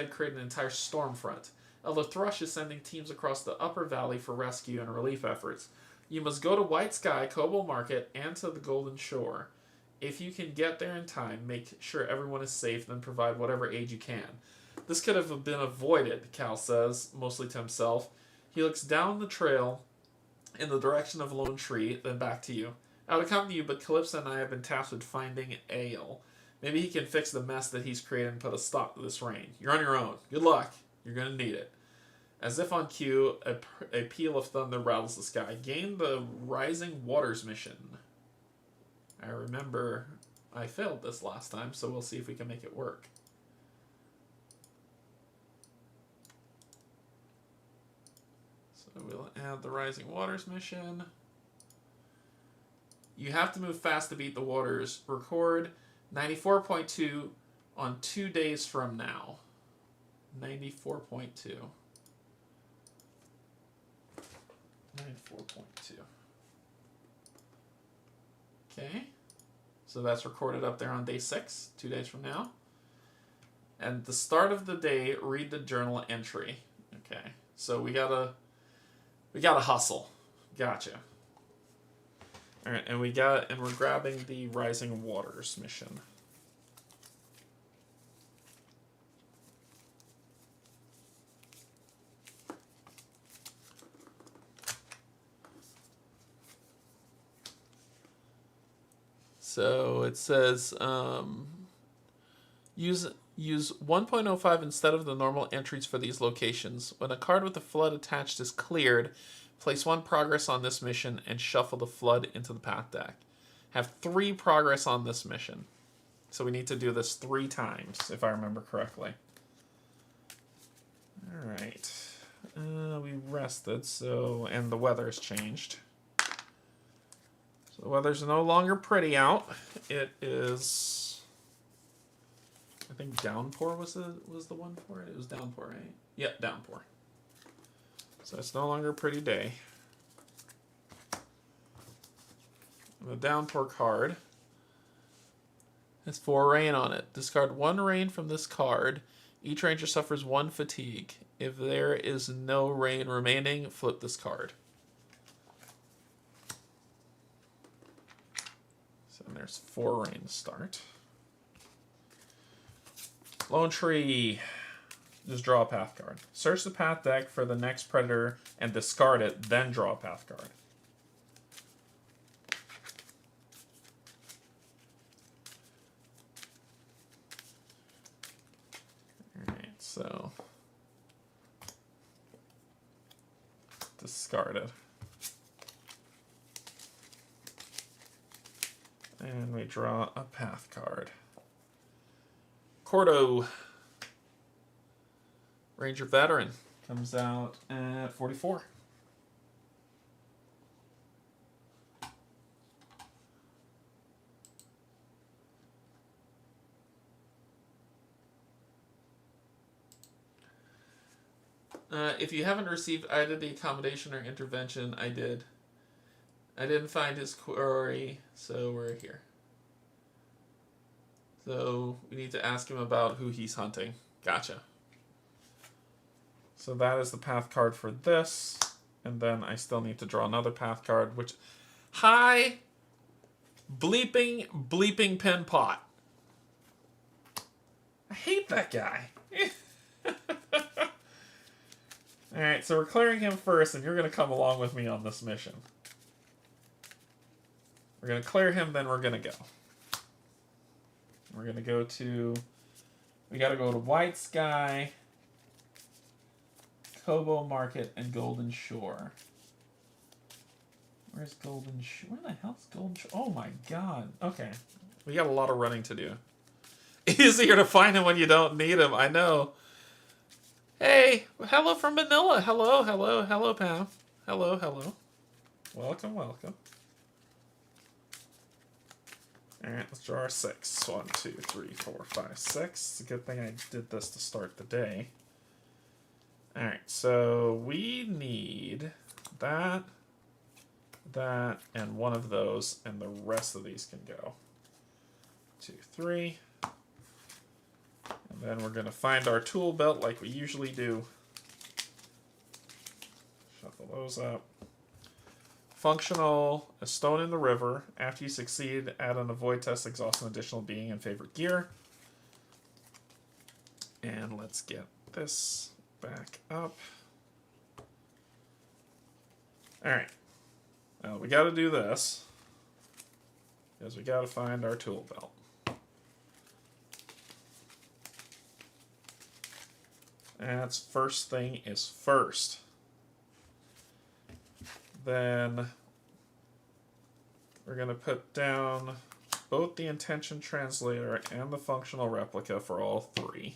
created an entire storm front. Elder Thrush is sending teams across the upper valley for rescue and relief efforts. You must go to White Sky, Cobo Market, and to the Golden Shore. If you can get there in time, make sure everyone is safe, then provide whatever aid you can. This could have been avoided, Cal says, mostly to himself. He looks down the trail in the direction of Lone Tree, then back to you. I would accompany you, but Calypso and I have been tasked with finding Ale. Maybe he can fix the mess that he's created and put a stop to this rain. You're on your own. Good luck. You're going to need it. As if on cue, a peal of thunder rattles the sky. Gain the Rising Waters mission. I remember I failed this last time, so we'll see if we can make it work. So we'll add the Rising Waters mission. You have to move fast to beat the waters. Record 94.2 on 2 days from now. 94.2. 94.2. Okay. So that's recorded up there on day 6, 2 days from now. And at the start of the day, read the journal entry. Okay. So we gotta hustle. Gotcha. Alright, and we're grabbing the Rising Waters mission. So it says use 1.05 instead of the normal entries for these locations. When a card with the flood attached is cleared, place 1 progress on this mission and shuffle the flood into the path deck. Have 3 progress on this mission. So we need to do this 3 times, if I remember correctly. Alright. We rested, and the weather's changed. So the weather's no longer pretty out. It is, I think downpour was the one for it. It was downpour, right? Yep, downpour. So it's no longer a pretty day. The downpour card has 4 rain on it. Discard 1 rain from this card. Each ranger suffers 1 fatigue. If there is no rain remaining, flip this card. So there's 4 rain to start. Lone Tree. Just draw a path card. Search the path deck for the next predator and discard it, then draw a path card. Alright, so discard it. And we draw a path card. Cordo. Ranger Veteran comes out at 44. If you haven't received either the accommodation or intervention, I did. I didn't find his query, so we're here. So we need to ask him about who he's hunting. Gotcha. So that is the path card for this. And then I still need to draw another path card, which... Hi! Bleeping pin pot. I hate that guy. Alright, so we're clearing him first, and you're going to come along with me on this mission. We're going to clear him, then we're going to go. We're going to go to... We got to go to White Sky, Kobo Market, and Golden Shore. Where's Golden Shore? Where the hell's Golden Shore? Oh my god. Okay. We got a lot of running to do. Easier to find him when you don't need him, I know. Hey, hello from Manila. Hello, hello, hello, Pam. Hello, hello. Welcome, welcome. Alright, let's draw our 6. 1, 2, 3, 4, 5, 6. It's a good thing I did this to start the day. Alright, so we need that, and one of those, and the rest of these can go. 2, 3. And then we're going to find our tool belt like we usually do. Shuffle those up. Functional, a stone in the river. After you succeed, add an avoid test, exhaust an additional being in favorite gear. And let's get this back up. Alright. Well, we got to do this, because we got to find our tool belt. And that's first thing is first. Then we're going to put down both the intention translator and the functional replica for all 3.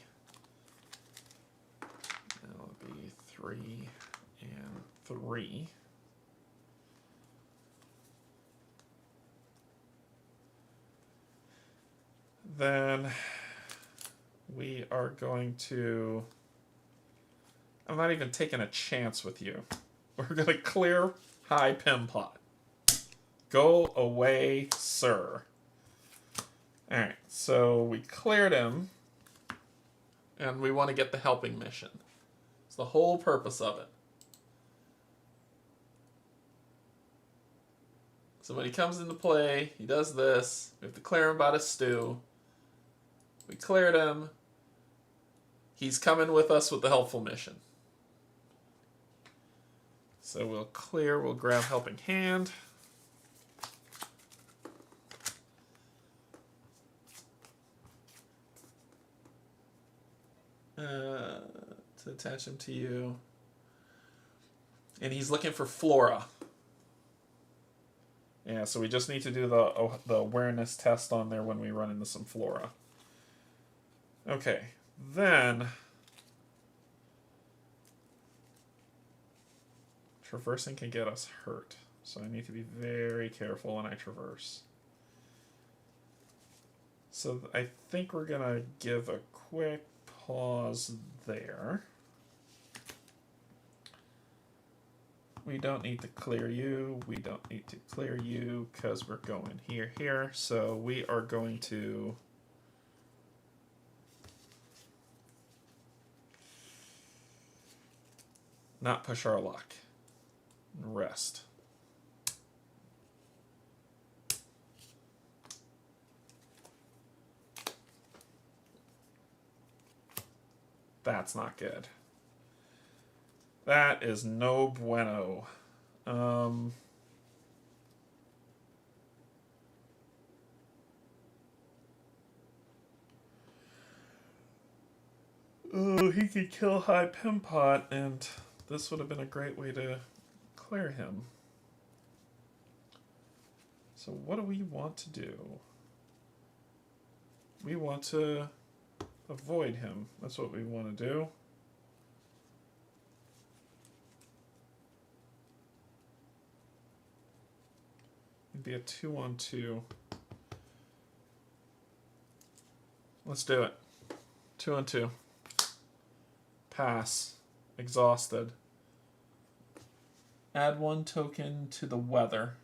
That'll be 3 and 3. Then we are going to... I'm not even taking a chance with you. We're going to clear High Pim Pot. Go away, sir. Alright, so we cleared him. And we want to get the helping mission. It's the whole purpose of it. So when he comes into play, he does this. We have to clear him about his stew. We cleared him. He's coming with us with the helpful mission. So we'll clear, we'll grab helping hand. To attach him to you. And he's looking for flora. Yeah, so we just need to do the awareness test on there when we run into some flora. Okay, then... Traversing can get us hurt, so I need to be very careful when I traverse. So I think we're going to give a quick pause there. We don't need to clear you. We don't need to clear you because we're going here. So we are going to... not push our luck. Rest. That's not good. That is no bueno. Oh, he could kill High Pim Pot, and this would have been a great way to clear him. So what do we want to do? We want to avoid him. That's what we want to do. It'd be a 2-on-2. Let's do it. 2-on-2. Pass. Exhausted. Add 1 token to the weather.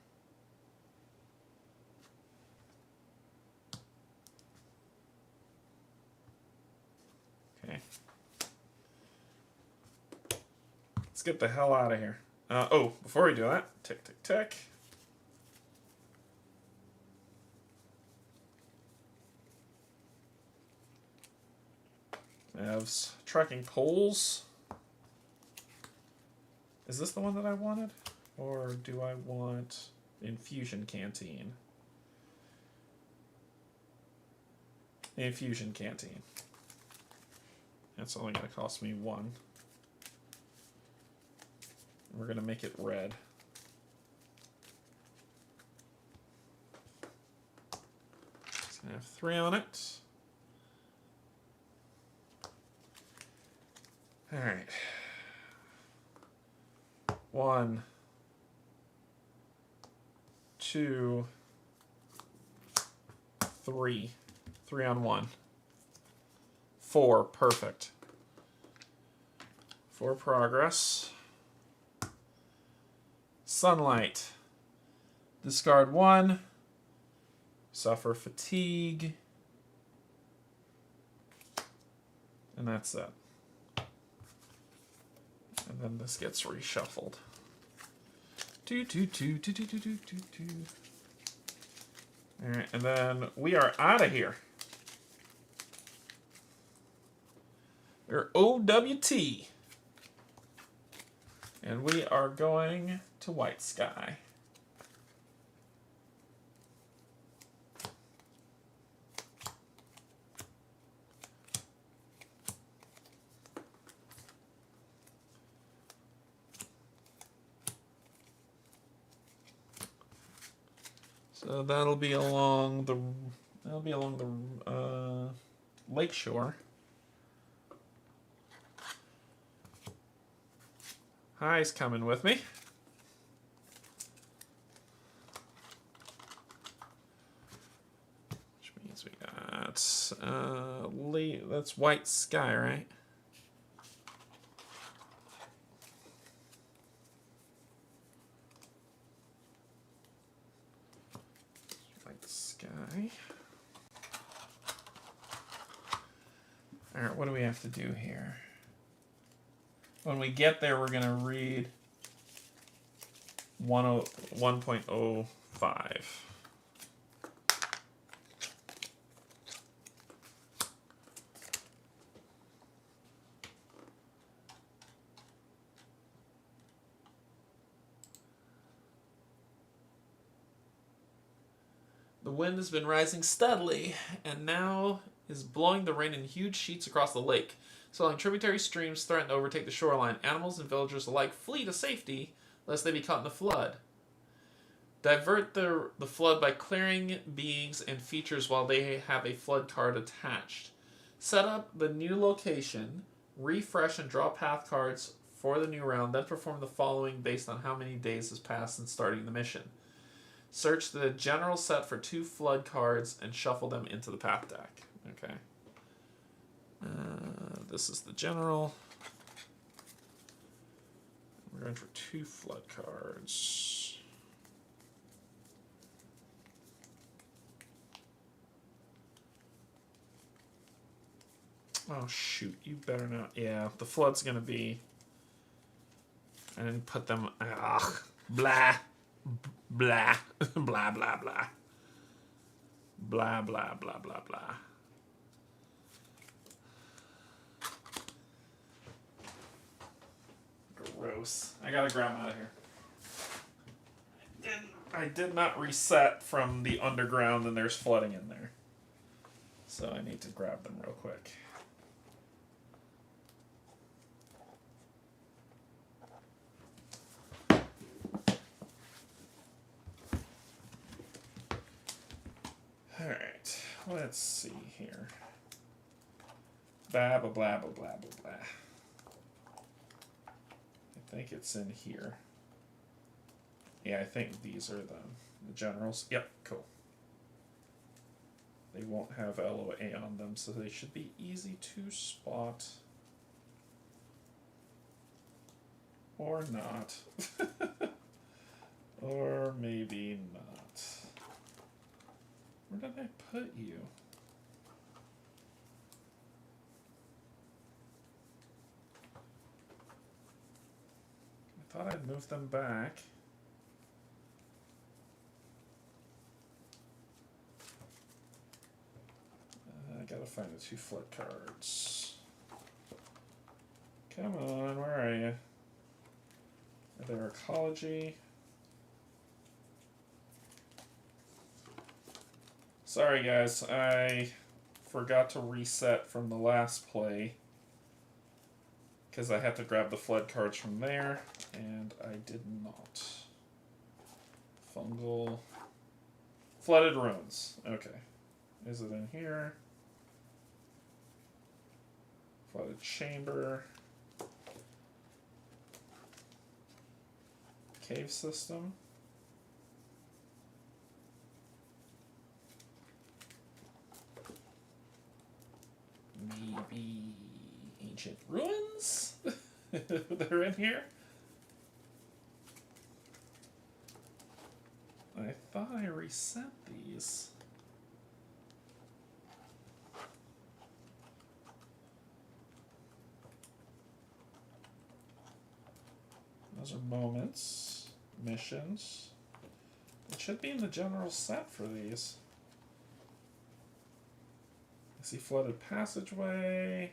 Let's get the hell out of here. Oh, before we do that, tick, tick, tick. Evs, tracking poles. Is this the one that I wanted? Or do I want infusion canteen? The infusion canteen. That's only going to cost me 1. We're going to make it red. It's going to have 3 on it. All right. 1, 2, 3. 3 on 1. 4, perfect. 4 progress. Sunlight. Discard 1. Suffer fatigue. And that's it. And then this gets reshuffled. Alright, and then we are out of here. We're OWT. And we are going to White Sky. So that'll be along the lake shore. Hi's coming with me. Which means we got that's White Sky, right? Alright, what do we have to do here? When we get there, we're going to read 1.05. The wind has been rising steadily, and now is blowing the rain in huge sheets across the lake. Swelling tributary streams threaten to overtake the shoreline. Animals and villagers alike flee to safety, lest they be caught in the flood. Divert the flood by clearing beings and features while they have a flood card attached. Set up the new location, refresh and draw path cards for the new round, then perform the following based on how many days has passed since starting the mission. Search the general set for 2 flood cards and shuffle them into the path deck. Okay. This is the general. We're going for 2 flood cards. Oh shoot, you better not. Yeah, the flood's going to be... I didn't put them... Ugh. Blah. Blah. Blah, blah, blah. Blah, blah, blah, blah, blah. Gross. I gotta grab them out of here. I did not reset from the underground and there's flooding in there. So I need to grab them real quick. Alright, let's see here. Blah, blah, blah, blah, blah, blah, blah. I think it's in here. Yeah, I think these are the generals. Yep, cool. They won't have LOA on them, so they should be easy to spot. Or not. Or maybe not. Where did I put you? thought I'd moved them back. I gotta find the 2 flood cards. Come on, where are you? Are there ecology? Sorry guys, I forgot to reset from the last play because I had to grab the flood cards from there, and I did not. Fungal. Flooded ruins. Okay. Is it in here? Flooded chamber. Cave system. Maybe ancient ruins? They're in here? I thought I reset these. Those are moments, missions. It should be in the general set for these. I see flooded passageway,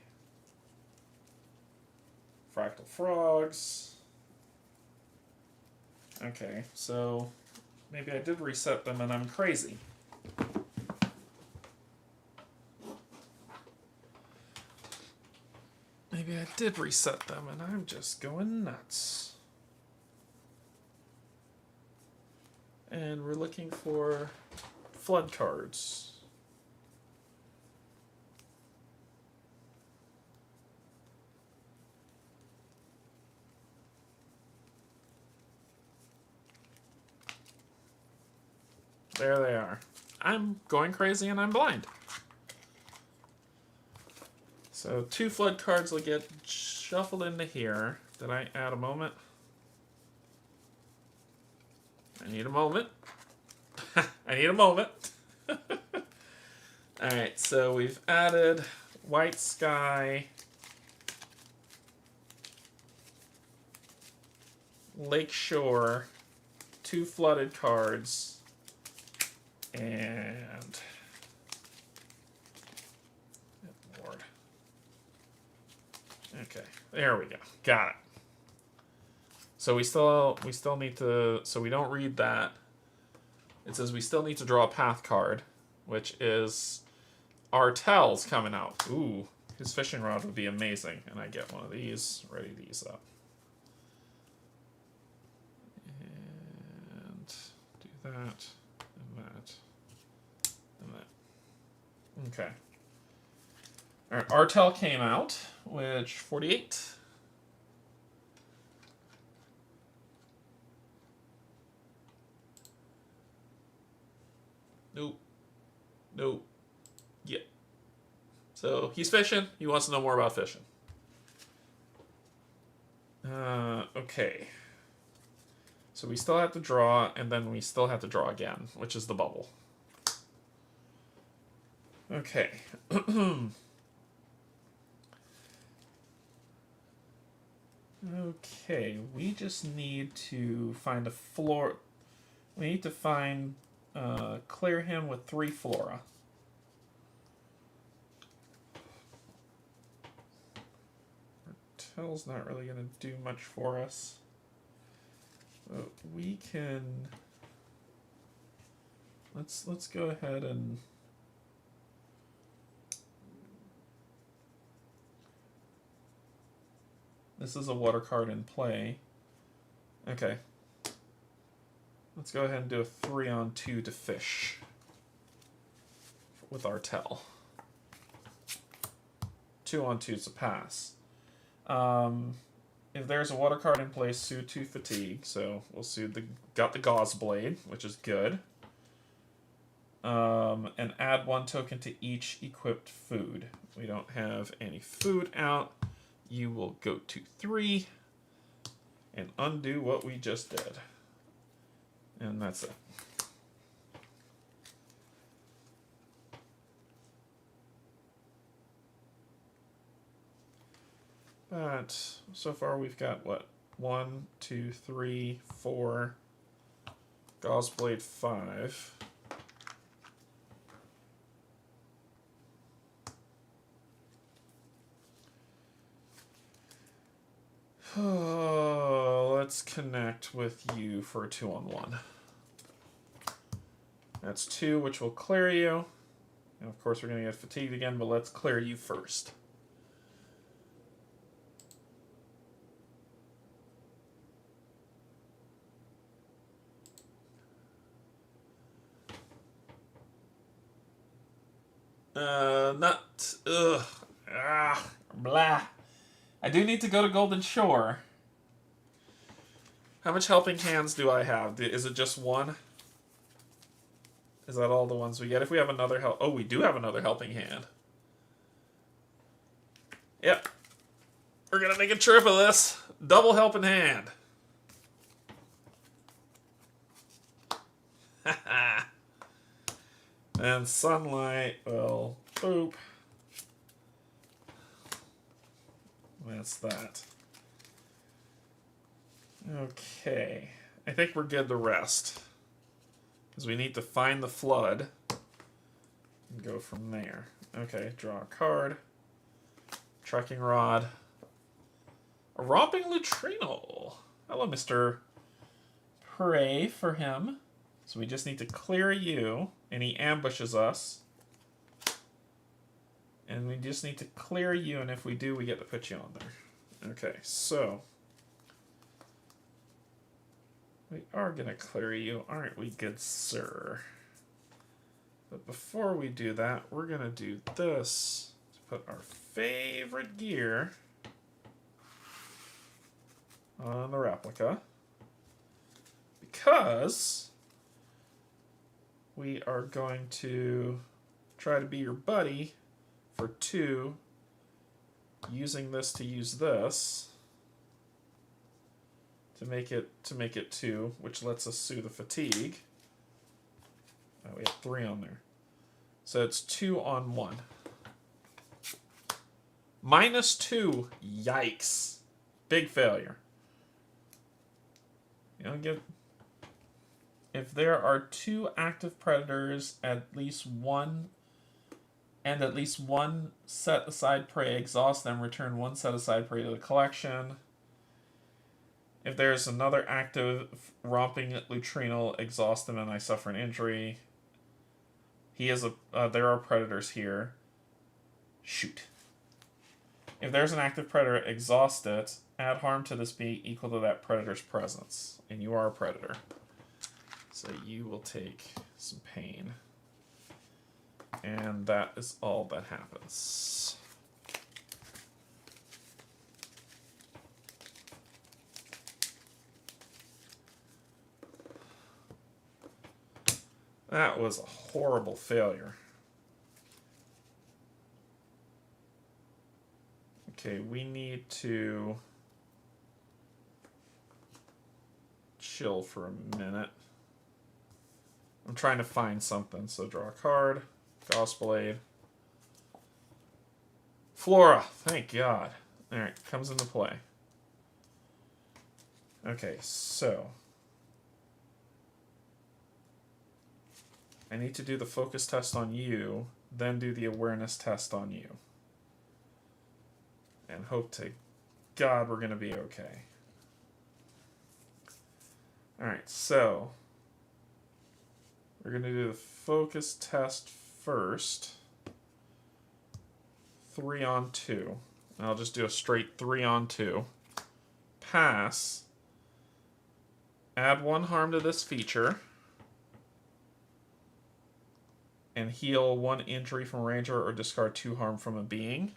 fractal frogs. Okay, so maybe I did reset them and I'm crazy. Maybe I did reset them and I'm just going nuts. And we're looking for flood cards. There they are. I'm going crazy and I'm blind. So 2 flood cards will get shuffled into here. Did I add a moment? I need a moment. I need a moment. Alright, so we've added White Sky, Lakeshore, 2 flooded cards, and Lord. Okay, there we go. Got it. So we still need to, so we don't read that. It says we still need to draw a path card, which is Artel's coming out. Ooh, his fishing rod would be amazing. And I get one of these, ready to use that. And do that, and that, and that. Okay. Alright, Artel came out, which 48. Nope. Nope. Yeah. So he's fishing. He wants to know more about fishing. Okay. So we still have to draw, and then we still have to draw again, which is the bubble. Okay. Okay, we just need to find a floor. We need to find, clear him with 3 flora. Artel's not really going to do much for us. But we can. Let's go ahead and. This is a water card in play. Okay. Let's go ahead and do a 3-on-2 to fish with Artel. 2-on-2's a pass. If there's a water card in play, soothe 2 fatigue. So we'll soothe got the gauze blade, which is good. And add 1 token to each equipped food. We don't have any food out. You will go to 3 and undo what we just did. And that's it. But so far we've got, what, 1, 2, 3, 4. Gauss blade 5. Oh, let's connect with you for a 2-on-1. That's 2, which will clear you. And of course, we're going to get fatigued again, but let's clear you first. Ugh. Blah. I do need to go to Golden Shore. How much helping hands do I have? Is it just one? Is that all the ones we get? If we have another help... Oh, we do have another helping hand. Yep. We're going to make a trip of this. Double helping hand. And sunlight, well, boop. That's that. Okay. I think we're good to rest. Because we need to find the flood. And go from there. Okay, draw a card. Trekking rod. A romping neutrino. Hello, Mr. Pray for him. So we just need to clear you. And he ambushes us. And we just need to clear you, and if we do, we get to put you on there. Okay, so we are going to clear you, aren't we, good sir? But before we do that, we're going to do this to put our favorite gear on the replica. Because we are going to try to be your buddy for 2, using this to use this to make it 2, which lets us soothe the fatigue. Oh, we have 3 on there, so it's 2-on-1. -2. Yikes! Big failure. You don't get. If there are 2 active predators, at least one set aside prey, exhaust them, return 1 set aside prey to the collection. If there's another active romping Lutrinal, exhaust them and I suffer an injury. There are predators here. Shoot. If there's an active predator, exhaust it. Add harm to this being equal to that predator's presence. And you are a predator. So you will take some pain. And that is all that happens. That was a horrible failure. Okay, we need to chill for a minute. I'm trying to find something, so draw a card. Gauss blade. Flora, thank God. Alright, comes into play. Okay, so I need to do the focus test on you, then do the awareness test on you. And hope to God we're going to be okay. Alright, so we're going to do the focus test first. 3-on-2. And I'll just do a straight 3-on-2. Pass. Add 1 harm to this feature. And heal 1 injury from a ranger or discard 2 harm from a being.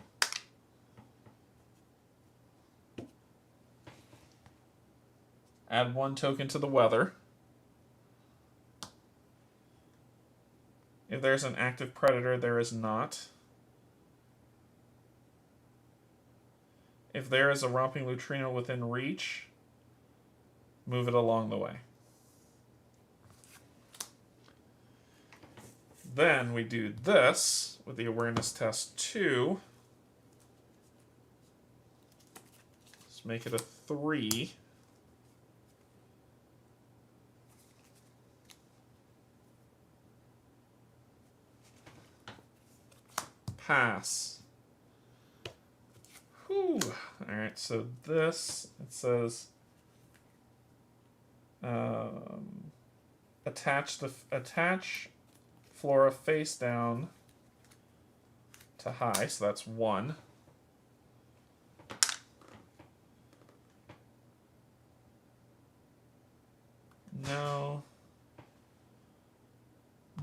Add 1 token to the weather. If there's an active predator, there is not. If there is a romping Lutrinal within reach, move it along the way. Then we do this with the awareness test 2. Let's make it a 3. pass. Whew. Alright, so this, it says attach flora face down to high, so that's 1. No.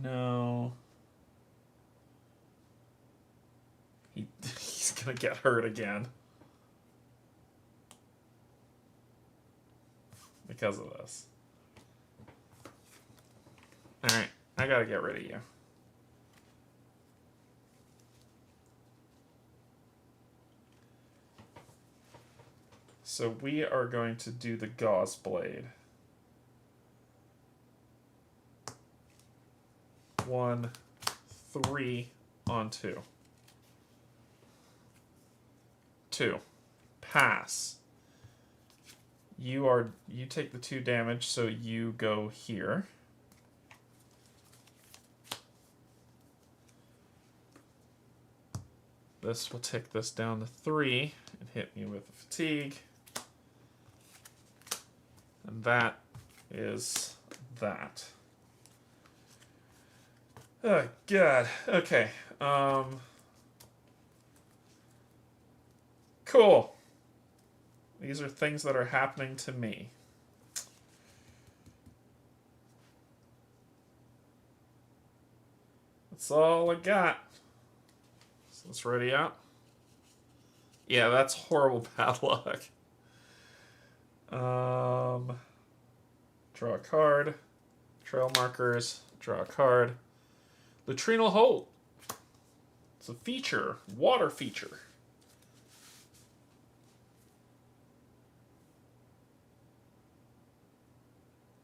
No. He's gonna get hurt again. Because of this. Alright, I gotta get rid of you. So we are going to do the gauze blade. 1, 3 on 2. 2. Pass. You take the 2 damage, so you go here. This will take this down to 3 and hit me with a fatigue. And that is that. Oh, God. Okay. Cool. These are things that are happening to me. That's all I got. So let's ready out. Yeah, that's horrible bad luck. Draw a card. Trail markers. Draw a card. Latrinal Holt. It's a feature. Water feature.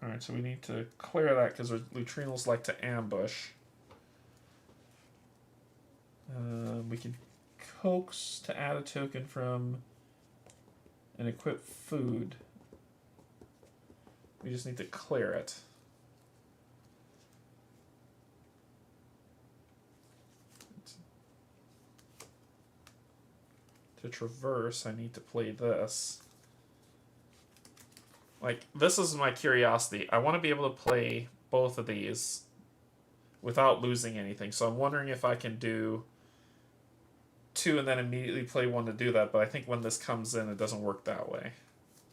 Alright, so we need to clear that because Lutrinals like to ambush. We can coax to add a token from an equipped food. We just need to clear it. To traverse, I need to play this. Like, this is my curiosity. I want to be able to play both of these without losing anything. So I'm wondering if I can do 2 and then immediately play 1 to do that. But I think when this comes in, it doesn't work that way.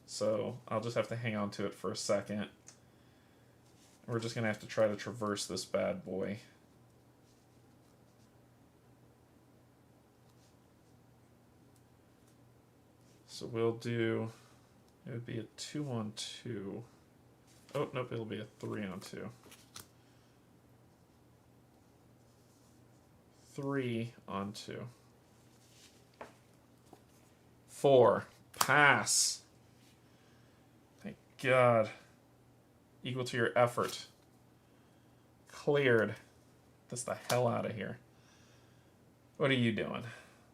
So I'll just have to hang on to it for a second. We're just going to have to try to traverse this bad boy. So we'll do... It would be a 2 on 2. Oh, nope, it'll be a 3 on 2. 3 on 2. 4. Pass. Thank God. Equal to your effort. Cleared. This the hell out of here. What are you doing?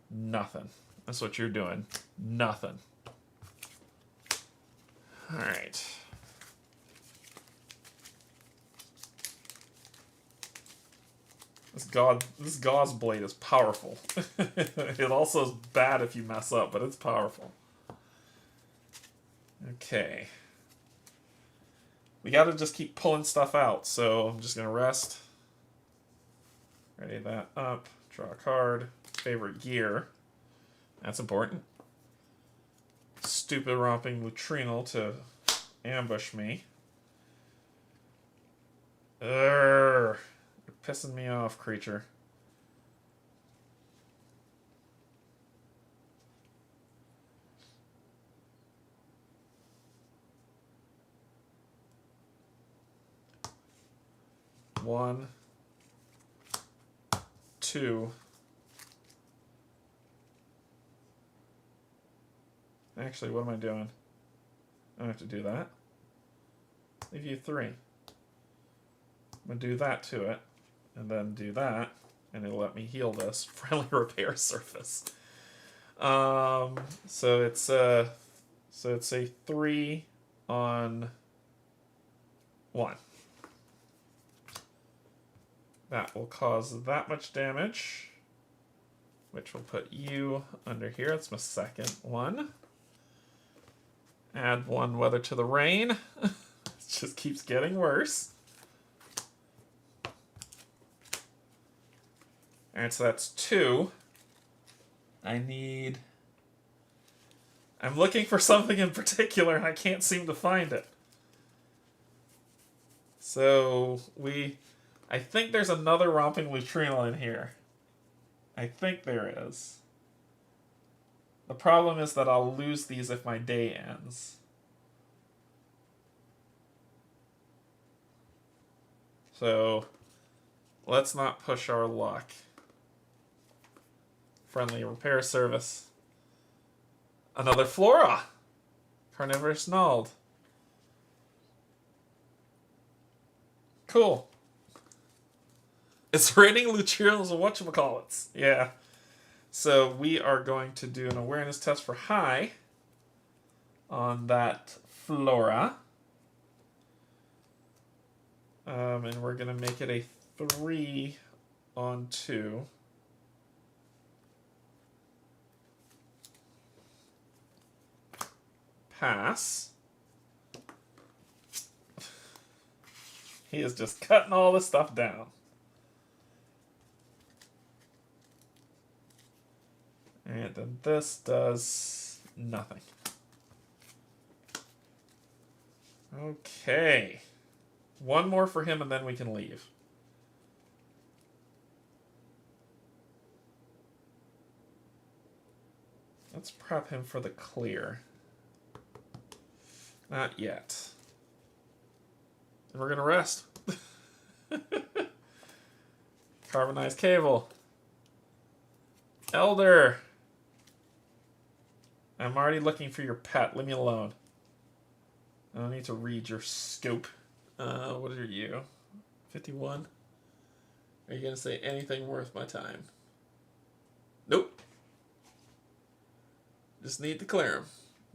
Nothing. That's what you're doing. Nothing. Alright. This gauze blade is powerful. It also is bad if you mess up, but it's powerful. Okay. We gotta just keep pulling stuff out, so I'm just gonna rest. Ready that up. Draw a card. Favorite gear. That's important. Stupid romping Lutrinal to ambush me. You're pissing me off, creature. One, 2. Actually, what am I doing? I don't have to do that. Leave you 3. I'm going to do that to it, and then do that, and it'll let me heal this. Friendly repair surface. So it's a 3 on 1. That will cause that much damage. which will put you under here. That's my second one. Add 1 weather to the rain. It just keeps getting worse. Alright, so that's 2. I'm looking for something in particular and I can't seem to find it. So I think there's another romping lutrinal in here. I think there is. The problem is that I'll lose these if my day ends. So let's not push our luck. Friendly repair service. Another flora. Carnivorous Nald. Cool. It's raining lutrinals and whatchamacallits. Yeah. So we are going to do an awareness test for high on that flora. And we're going to make it a 3 on 2. Pass. He is just cutting all this stuff down. And then this does nothing. Okay. 1 more for him and then we can leave. Let's prep him for the clear. Not yet. And we're going to rest. Carbonized cable. Elder. I'm already looking for your pet. Leave me alone. I don't need to read your scope. What are you? 51? Are you going to say anything worth my time? Nope. Just need to clear him.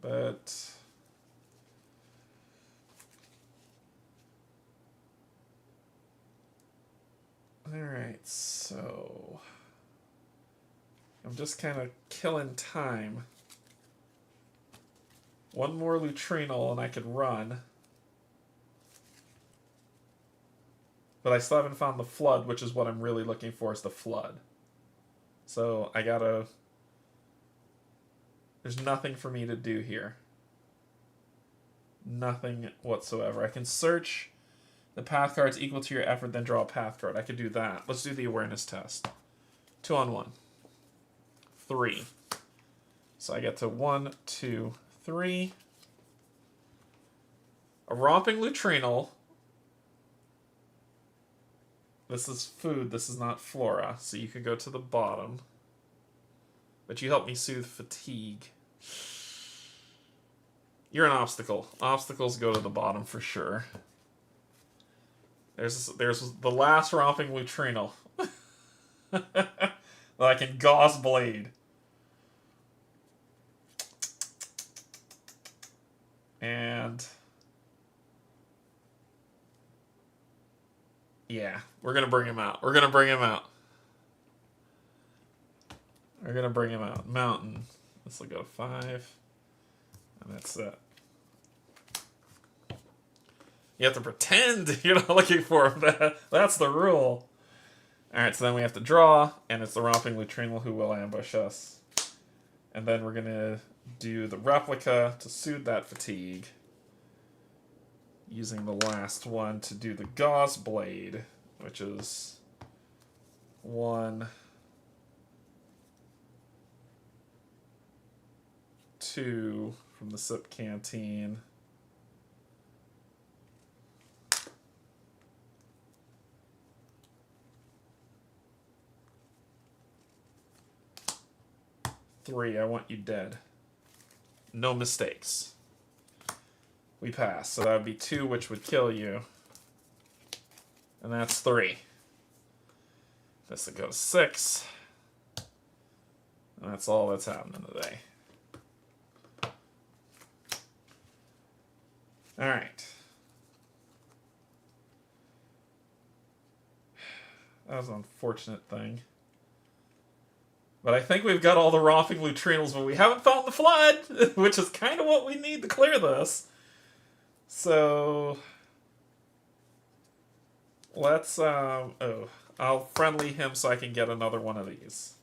But alright, so I'm just kind of killing time. 1 more lutrinal and I could run. But I still haven't found the flood, which is what I'm really looking for, is the flood. So I gotta... There's nothing for me to do here. Nothing whatsoever. I can search the path cards equal to your effort, then draw a path card. I could do that. Let's do the awareness test. 2 on 1. 3. So I get to 1, 2, 3. A romping lutrinal. This is food. This is not flora. So you could go to the bottom. But you help me soothe fatigue. You're an obstacle. Obstacles go to the bottom for sure. There's the last romping lutrinal. That I can gauze blade. And yeah, we're gonna bring him out. We're gonna bring him out. We're gonna bring him out. Mountain. This will go to 5. And that's it. You have to pretend you're not looking for him. That's the rule. Alright, so then we have to draw, and it's the romping lutrinal who will ambush us. And then we're gonna do the replica to soothe that fatigue. Using the last one to do the gauze blade, which is 1, 2 from the sip canteen. Three, I want you dead. No mistakes. We pass, so that would be 2, which would kill you. And that's 3. This would go to 6. And that's all that's happening today. Alright. That was an unfortunate thing. But I think we've got all the romping neutrinos, but we haven't found the flood, which is kind of what we need to clear this. So let's I'll friendly him so I can get another one of these.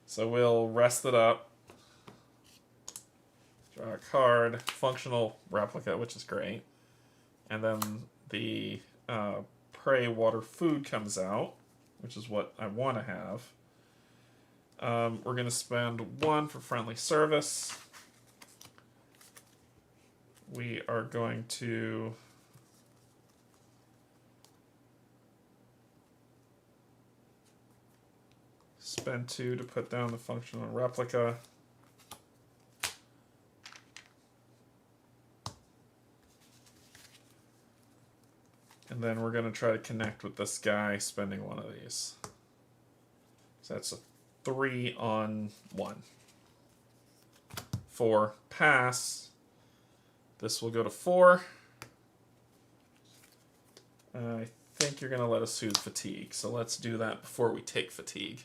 So we'll rest it up. Draw a card, functional replica, which is great. And then the prey water food comes out, which is what I want to have. We're going to spend 1 for friendly service. We are going to spend 2 to put down the functional replica. And then we're going to try to connect with this guy, spending 1 of these. So that's a 3 on 1. 4 pass. This will go to 4. I think you're going to let us soothe fatigue, so let's do that before we take fatigue.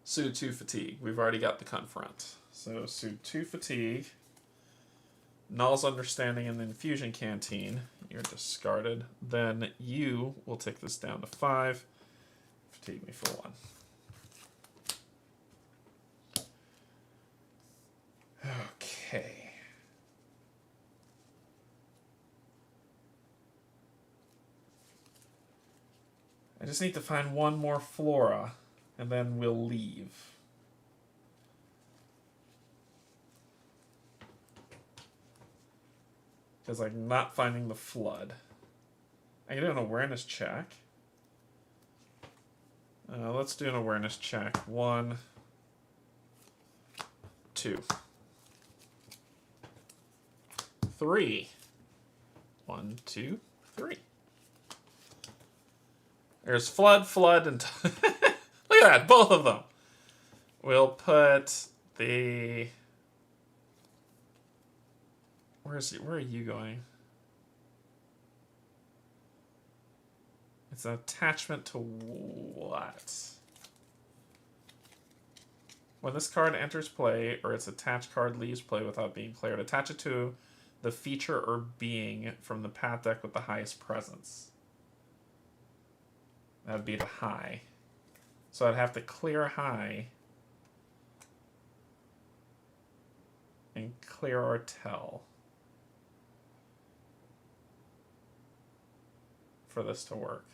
Soothe 2 fatigue. We've already got the confront. So soothe 2 fatigue. Null's understanding in the infusion canteen. You're discarded. Then you will take this down to 5. Fatigue me for 1. Okay. I just need to find 1 more flora, and then we'll leave. Because I'm not finding the flood. I can do an awareness check. Let's do an awareness check. 1, 2, 3. 1, 2, 3. There's flood, and look at that, both of them. We'll put the. Where are you going? It's an attachment to what? When this card enters play, or its attached card leaves play without being cleared, attach it to the feature or being from the path deck with the highest presence. That would be the high. So I'd have to clear high and clear Artel for this to work.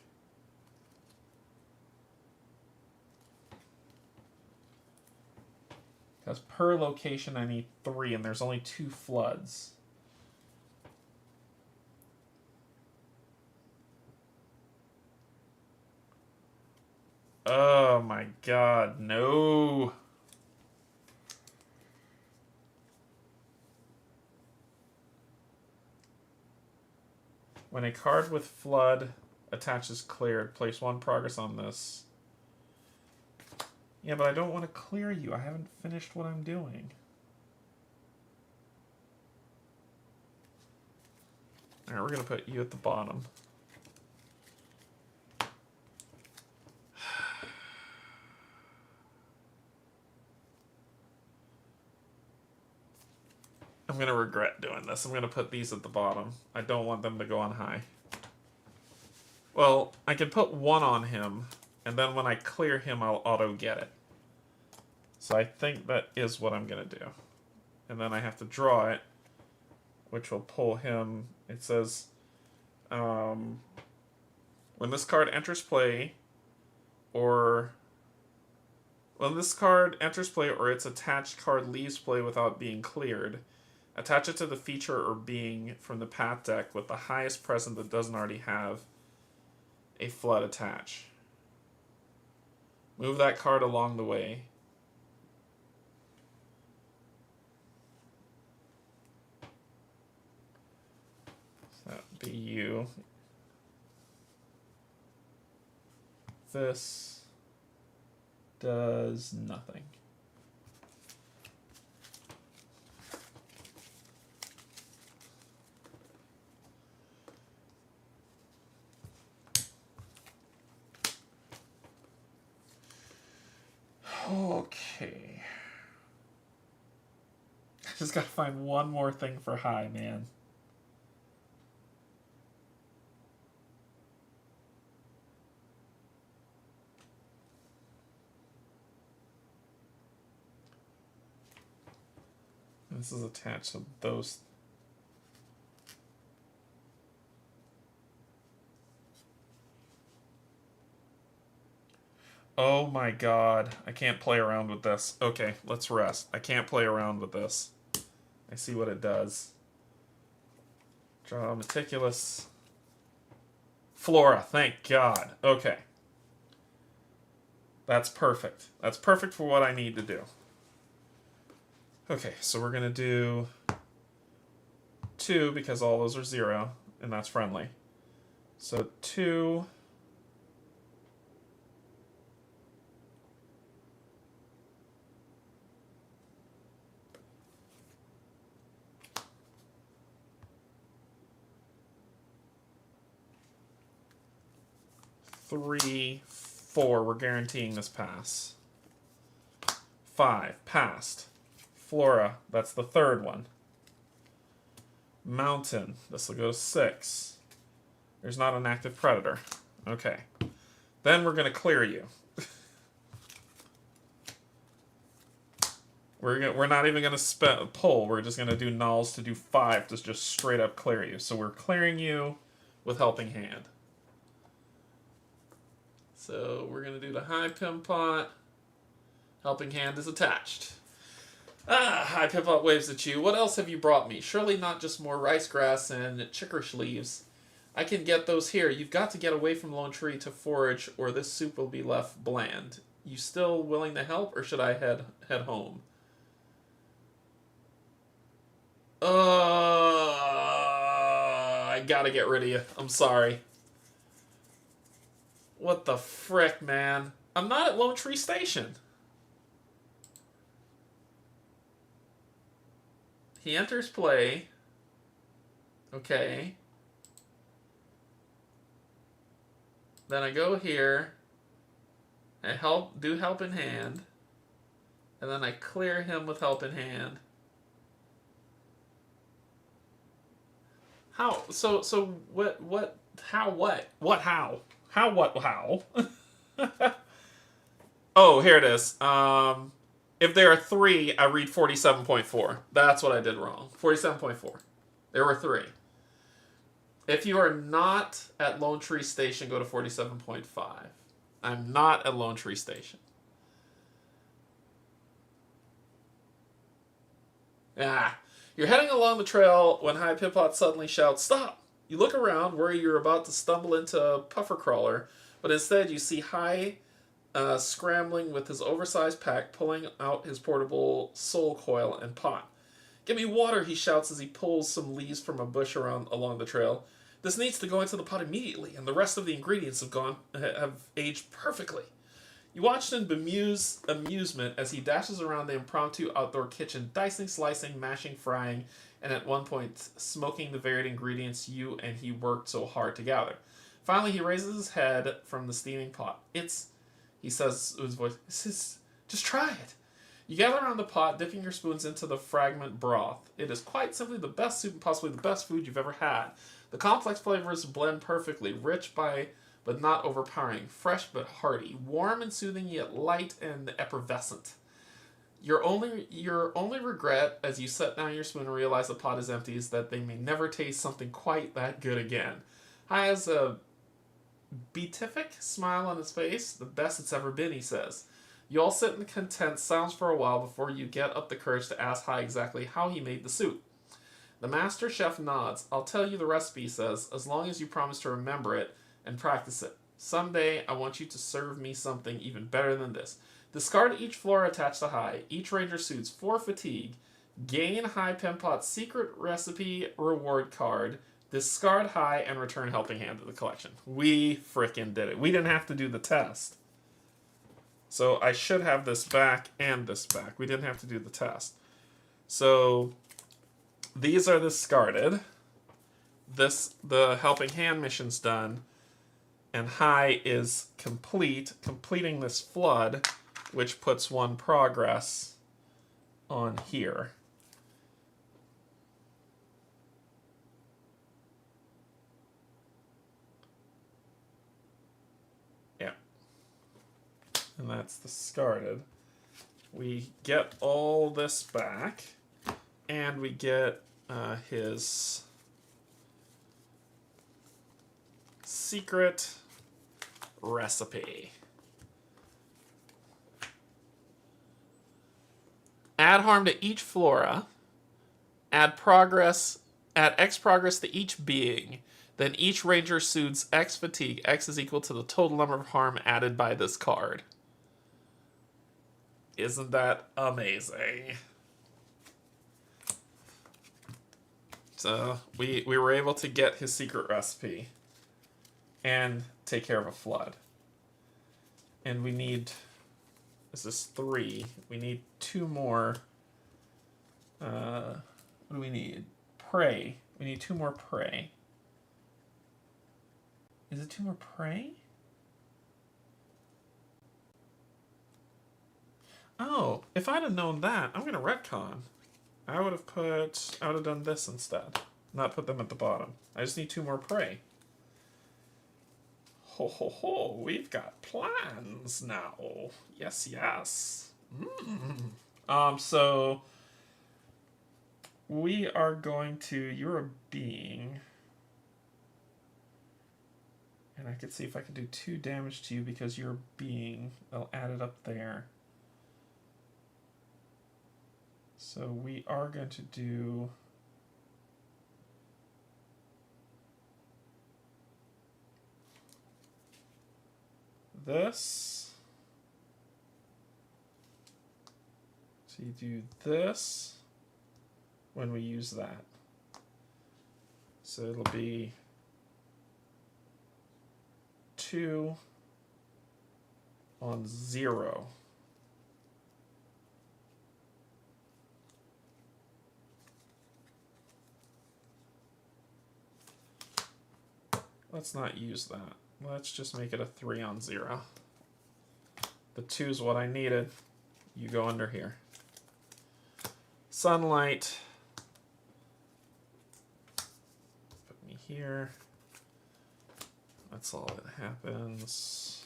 Because per location I need 3, and there's only 2 floods. Oh my god, no. When a card with flood attaches cleared, place 1 progress on this. Yeah, but I don't want to clear you. I haven't finished what I'm doing. Alright, we're going to put you at the bottom. I'm going to regret doing this. I'm going to put these at the bottom. I don't want them to go on high. Well, I can put 1 on him, and then when I clear him, I'll auto-get it. So I think that is what I'm going to do. And then I have to draw it, which will pull him. It says, when this card enters play, or when this card enters play or its attached card leaves play without being cleared, attach it to the feature or being from the path deck with the highest present that doesn't already have a flood attach. Move that card along the way. So that would be you. This does nothing. just gotta find one more thing for high, man. This is attached to those. Oh my god. I can't play around with this. Okay, let's rest. I can't play around with this. I see what it does. Draw meticulous. Flora, thank god. Okay. That's perfect. That's perfect for what I need to do. Okay, so we're going to do 2 because all those are 0, and that's friendly. So 2... Three, 4, we're guaranteeing this pass. 5, passed. Flora, that's the third one. Mountain, this will go to 6. There's not an active predator. Okay. Then we're going to clear you. We're not even going to pull. We're just going to do nulls to do 5 to just straight up clear you. So we're clearing you with Helping Hand. So we're going to do the High Pim Pot. Helping Hand is attached. High Pim Pot waves at you. What else have you brought me? Surely not just more rice grass and chickorish leaves. I can get those here. You've got to get away from Lone Tree to forage, or this soup will be left bland. You still willing to help, or should I head home? I gotta get rid of you. I'm sorry. What the frick, man? I'm not at Lone Tree Station. He enters play. Okay. Then I go here. I do Helping Hand. And then I clear him with Helping Hand. How? So what, how, what? What, how? How, what, how? Oh, here it is. If there are 3, I read 47.4. That's what I did wrong. 47.4. There were 3. If you are not at Lone Tree Station, go to 47.5. I'm not at Lone Tree Station. You're heading along the trail when High Pim Pot suddenly shouts, "Stop!" You look around, worry you're about to stumble into a puffer crawler, but instead you see High scrambling with his oversized pack, pulling out his portable soul coil and pot. "Get me water," he shouts as he pulls some leaves from a bush along the trail. "This needs to go into the pot immediately, and the rest of the ingredients have aged perfectly." You watched in amusement as he dashes around the impromptu outdoor kitchen, dicing, slicing, mashing, frying, and at one point smoking the varied ingredients you and he worked so hard to gather. Finally, he raises his head from the steaming pot. He says with his voice, just try it." You gather around the pot, dipping your spoons into the fragment broth. It is quite simply the best soup and possibly the best food you've ever had. The complex flavors blend perfectly, rich but not overpowering, fresh but hearty, warm and soothing yet light and effervescent. Your only regret as you set down your spoon and realize the pot is empty is that they may never taste something quite that good again. High has a beatific smile on his face, the best it's ever been, he says. You all sit in content silence for a while before you get up the courage to ask High exactly how he made the soup. The master chef nods. "I'll tell you the recipe," he says, "as long as you promise to remember it and practice it. Someday, I want you to serve me something even better than this. Discard each floor attached to High. Each ranger suits 4 fatigue. Gain High Pim Pot's secret recipe reward card. Discard High and return Helping Hand to the collection." We frickin' did it. We didn't have to do the test. So I should have this back and this back. We didn't have to do the test. So these are discarded. The Helping Hand mission's done. And High is completing this flood, which puts 1 progress on here. that's discarded. We get all this back, and we get his secret recipe. Add harm to each flora. Add X progress to each being. Then each ranger soothes X fatigue. X is equal to the total number of harm added by this card. Isn't that amazing? So we were able to get his secret recipe and take care of a flood. And we need, this is 3. We need 2 more. What do we need? Prey. We need 2 more prey. Is it 2 more prey? Oh, if I'd have known that, I'm gonna retcon. I would have done this instead. Not put them at the bottom. I just need 2 more prey. Ho ho ho, we've got plans now. Yes, yes. So we are going to, you're a being. And I could see if I could do 2 damage to you because you're a being. I'll add it up there. So we are going to do this. So you do this when we use that. So it'll be 2 on 0. Let's not use that. Let's just make it a 3 on 0. The 2 is what I needed. You go under here. Sunlight. Put me here. That's all that happens.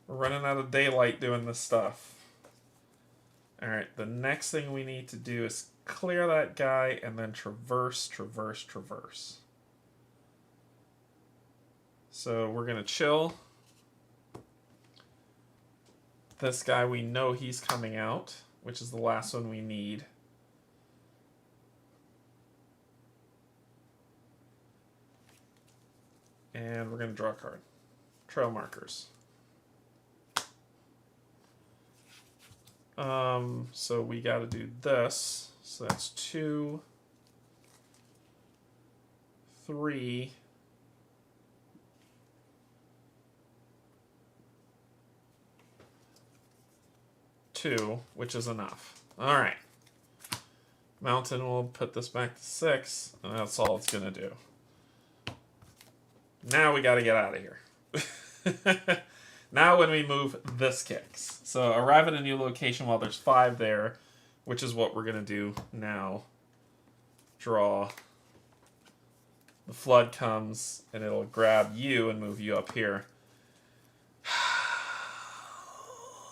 We're running out of daylight doing this stuff. Alright, the next thing we need to do is clear that guy and then traverse, traverse, traverse. So we're going to chill. This guy, we know he's coming out, which is the last one we need. And we're going to draw a card. Trail markers. So we got to do this. So that's 2, 3, 2, which is enough. All right. Mountain will put this back to 6, and that's all it's going to do. Now we got to get out of here. Now when we move, this kicks. So arrive at a new location while there's 5 there, which is what we're going to do now. Draw. The flood comes, and it'll grab you and move you up here.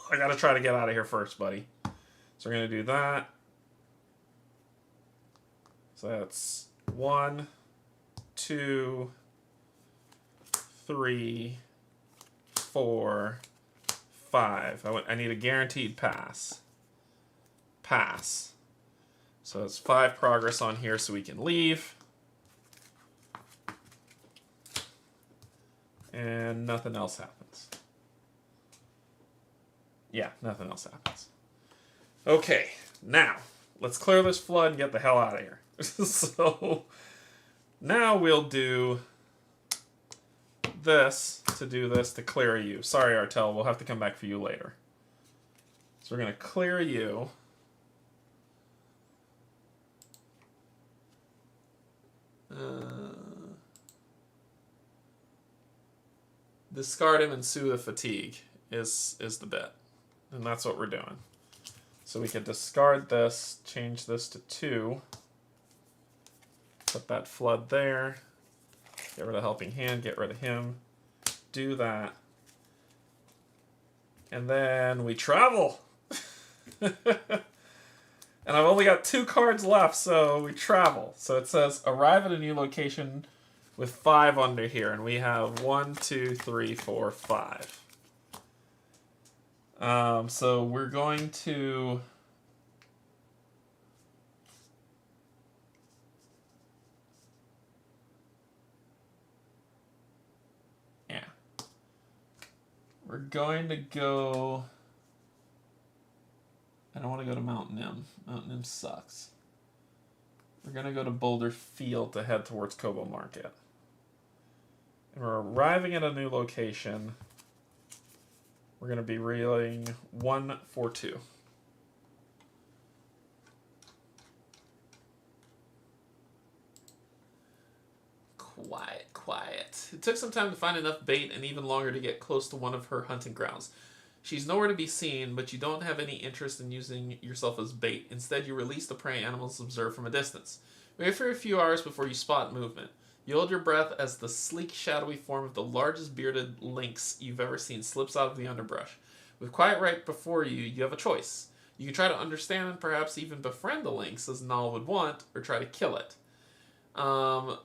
I got to try to get out of here first, buddy. So we're going to do that. So that's 1, 2, 3, 4, 5. I need a guaranteed pass. Pass. So it's 5 progress on here so we can leave. And nothing else happens. Yeah, nothing else happens. Okay, now let's clear this flood and get the hell out of here. So now we'll do this to do this to clear you. Sorry, Artel, we'll have to come back for you later. So we're going to clear you. Discard him and soothe the fatigue is the bit. And that's what we're doing. So we could discard this, change this to 2. Put that flood there. Get rid of Helping Hand, get rid of him. Do that. And then we travel. And I've only got 2 cards left, so we travel. So it says arrive at a new location with 5 under here, and we have 1, 2, 3, 4, 5. So we're going to... Yeah. We're going to go... I don't want to go to Mount Nim. Mount Nim sucks. We're going to go to Boulder Field to head towards Kobo Market. And we're arriving at a new location. We're going to be reeling 1, 4, 2. Quiet, quiet. It took some time to find enough bait and even longer to get close to one of her hunting grounds. She's nowhere to be seen, but you don't have any interest in using yourself as bait. Instead, you release the prey animals observed from a distance. Wait for a few hours before you spot movement. You hold your breath as the sleek, shadowy form of the largest bearded lynx you've ever seen slips out of the underbrush. With quiet right before you, you have a choice. You can try to understand and perhaps even befriend the lynx, as Nal would want, or try to kill it.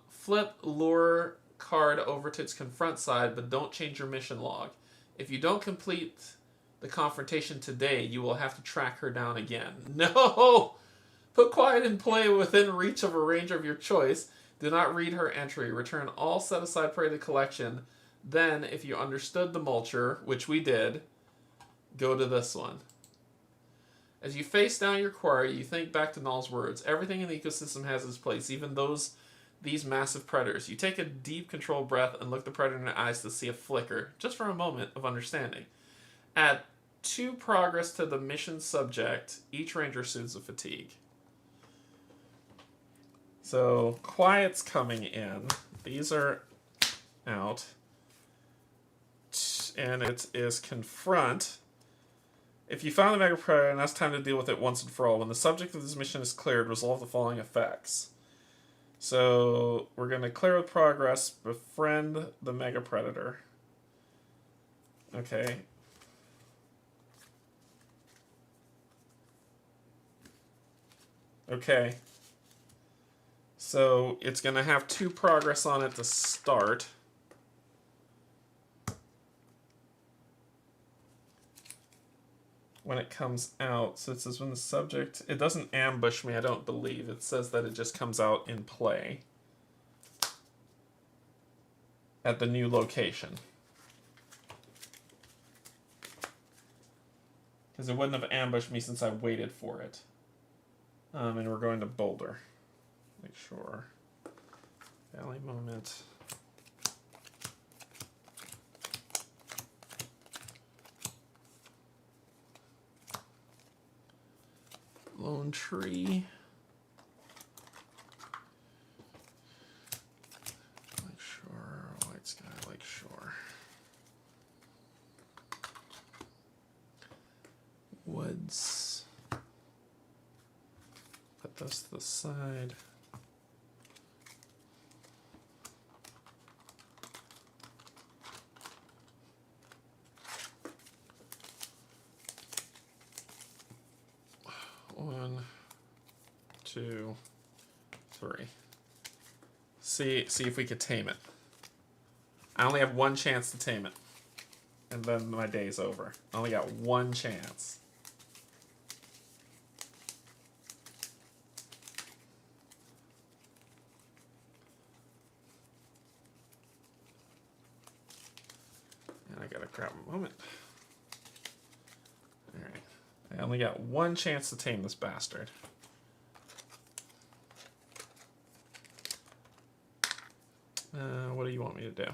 Flip lure card over to its confront side, but don't change your mission log. If you don't complete the confrontation today, you will have to track her down again. No! Put quiet in play within reach of a ranger of your choice. Do not read her entry. Return all set-aside prey to the collection. Then, if you understood the mulcher, which we did, go to this one. As you face down your quarry, you think back to Nal's words. Everything in the ecosystem has its place, even these massive predators. You take a deep, controlled breath and look the predator in the eyes to see a flicker, just for a moment, of understanding. Add 2 progress to the mission subject. Each ranger soothes the fatigue. So, quiet's coming in. These are out. And it is confront. If you found the mega predator, now it's time to deal with it once and for all. When the subject of this mission is cleared, resolve the following effects. So, we're going to clear with progress, befriend the mega predator. Okay. Okay. So it's going to have 2 progress on it to start. When it comes out, so it says when the subject... It doesn't ambush me, I don't believe. It says that it just comes out in play. At the new location. Because it wouldn't have ambushed me since I waited for it. And we're going to Boulder. Make sure. Valley moment. Lone tree. Lake Shore, White Sky, Lake Shore. Woods. Put this to the side. One, 2, 3. See if we could tame it. I only have 1 chance to tame it. And then my day's over. I only got 1 chance. And I gotta grab a moment. Alright. I only got 1 chance to tame this bastard. What do you want me to do?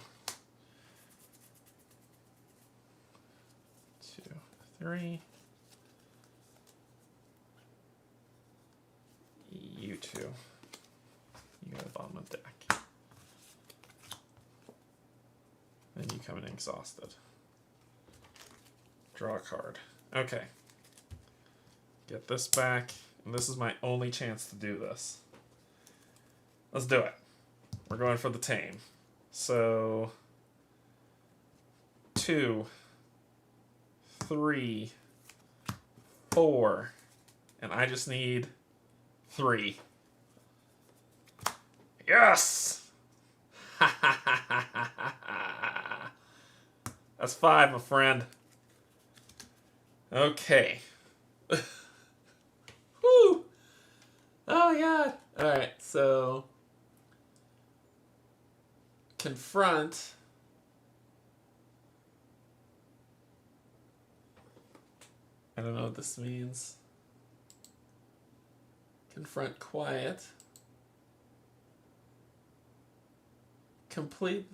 2, 3. You 2. You go to the bottom of the deck. Then you come in exhausted. Draw a card. Okay. Get this back. And this is my only chance to do this. Let's do it. We're going for the tame. So 2, 3, 4, and I just need 3. Yes! That's 5, my friend. Okay. Woo! Oh, yeah. Alright, so... confront... I don't know what this means. Confront quiet. Complete.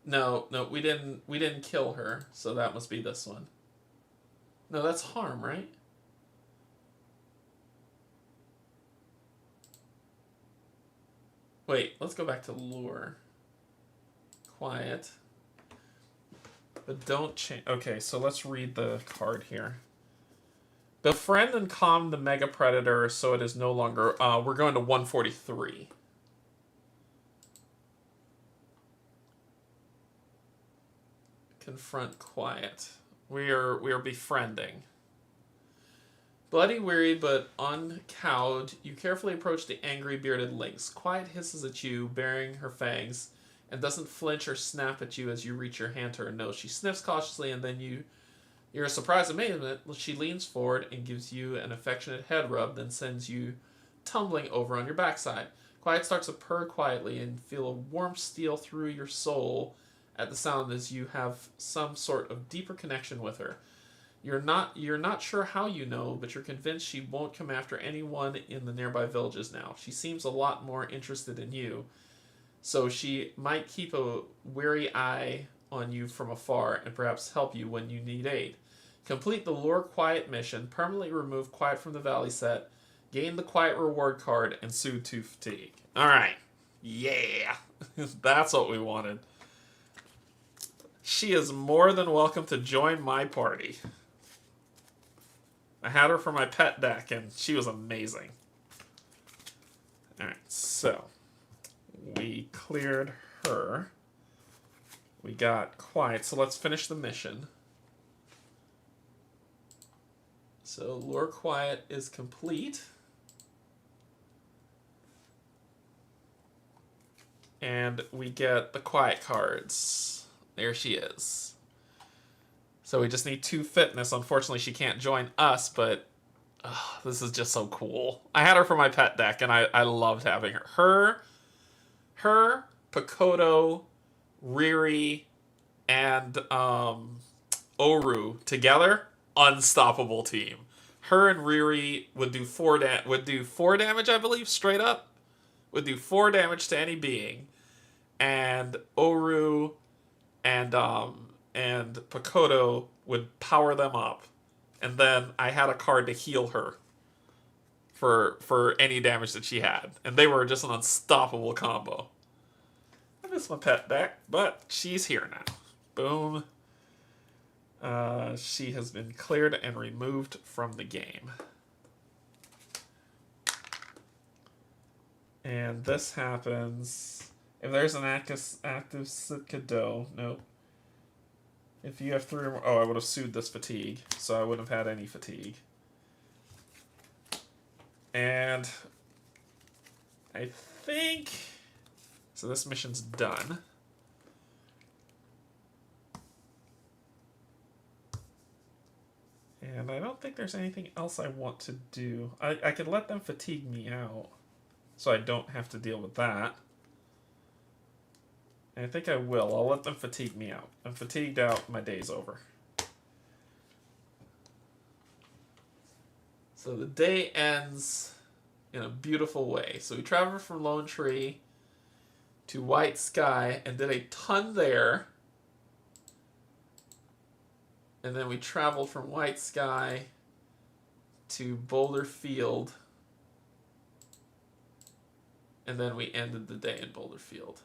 No, we didn't kill her, so that must be this one. No, that's harm, right? Wait, let's go back to lure. Quiet. But don't change. Okay, so let's read the card here. Befriend and calm the mega predator so it is no longer... we're going to 143. Confront quiet. We are befriending. Bloody weary but uncowed, you carefully approach the angry bearded lynx. Quiet hisses at you, baring her fangs, and doesn't flinch or snap at you as you reach your hand to her nose. She sniffs cautiously, and then you're surprised amazement. She leans forward and gives you an affectionate head rub, then sends you tumbling over on your backside. Quiet starts to purr quietly and feel a warmth steal through your soul at the sound as you have some sort of deeper connection with her. You're not sure how you know, but you're convinced she won't come after anyone in the nearby villages now. She seems a lot more interested in you, so she might keep a wary eye on you from afar and perhaps help you when you need aid. Complete the Lure Quiet mission, permanently remove Quiet from the Valley set, gain the Quiet reward card, and soothe to fatigue. Alright. Yeah. That's what we wanted. She is more than welcome to join my party. I had her for my pet deck, and she was amazing. Alright, so we cleared her. We got Quiet, so let's finish the mission. So Lure Quiet is complete. And we get the Quiet cards. There she is. So we just need 2 fitness. Unfortunately, she can't join us, but this is just so cool. I had her for my pet deck, and I loved having her. Her, Pakoto, Riri, and Oru together, unstoppable team. Her and Riri would do 4 damage, I believe, straight up. Would do 4 damage to any being, and Oru and Pakoto would power them up, and then I had a card to heal her for any damage that she had, and they were just an unstoppable combo. I miss my pet deck, but she's here now. Boom. She has been cleared and removed from the game. And this happens if there's an active Sitkado. Nope. If you have 3 or more... Oh, I would have sued this fatigue, so I wouldn't have had any fatigue. And I think... So this mission's done. And I don't think there's anything else I want to do. I could let them fatigue me out, so I don't have to deal with that. And I think I will. I'll let them fatigue me out. I'm fatigued out, my day's over. So the day ends in a beautiful way. So we traveled from Lone Tree to White Sky and did a ton there. And then we traveled from White Sky to Boulder Field. And then we ended the day in Boulder Field.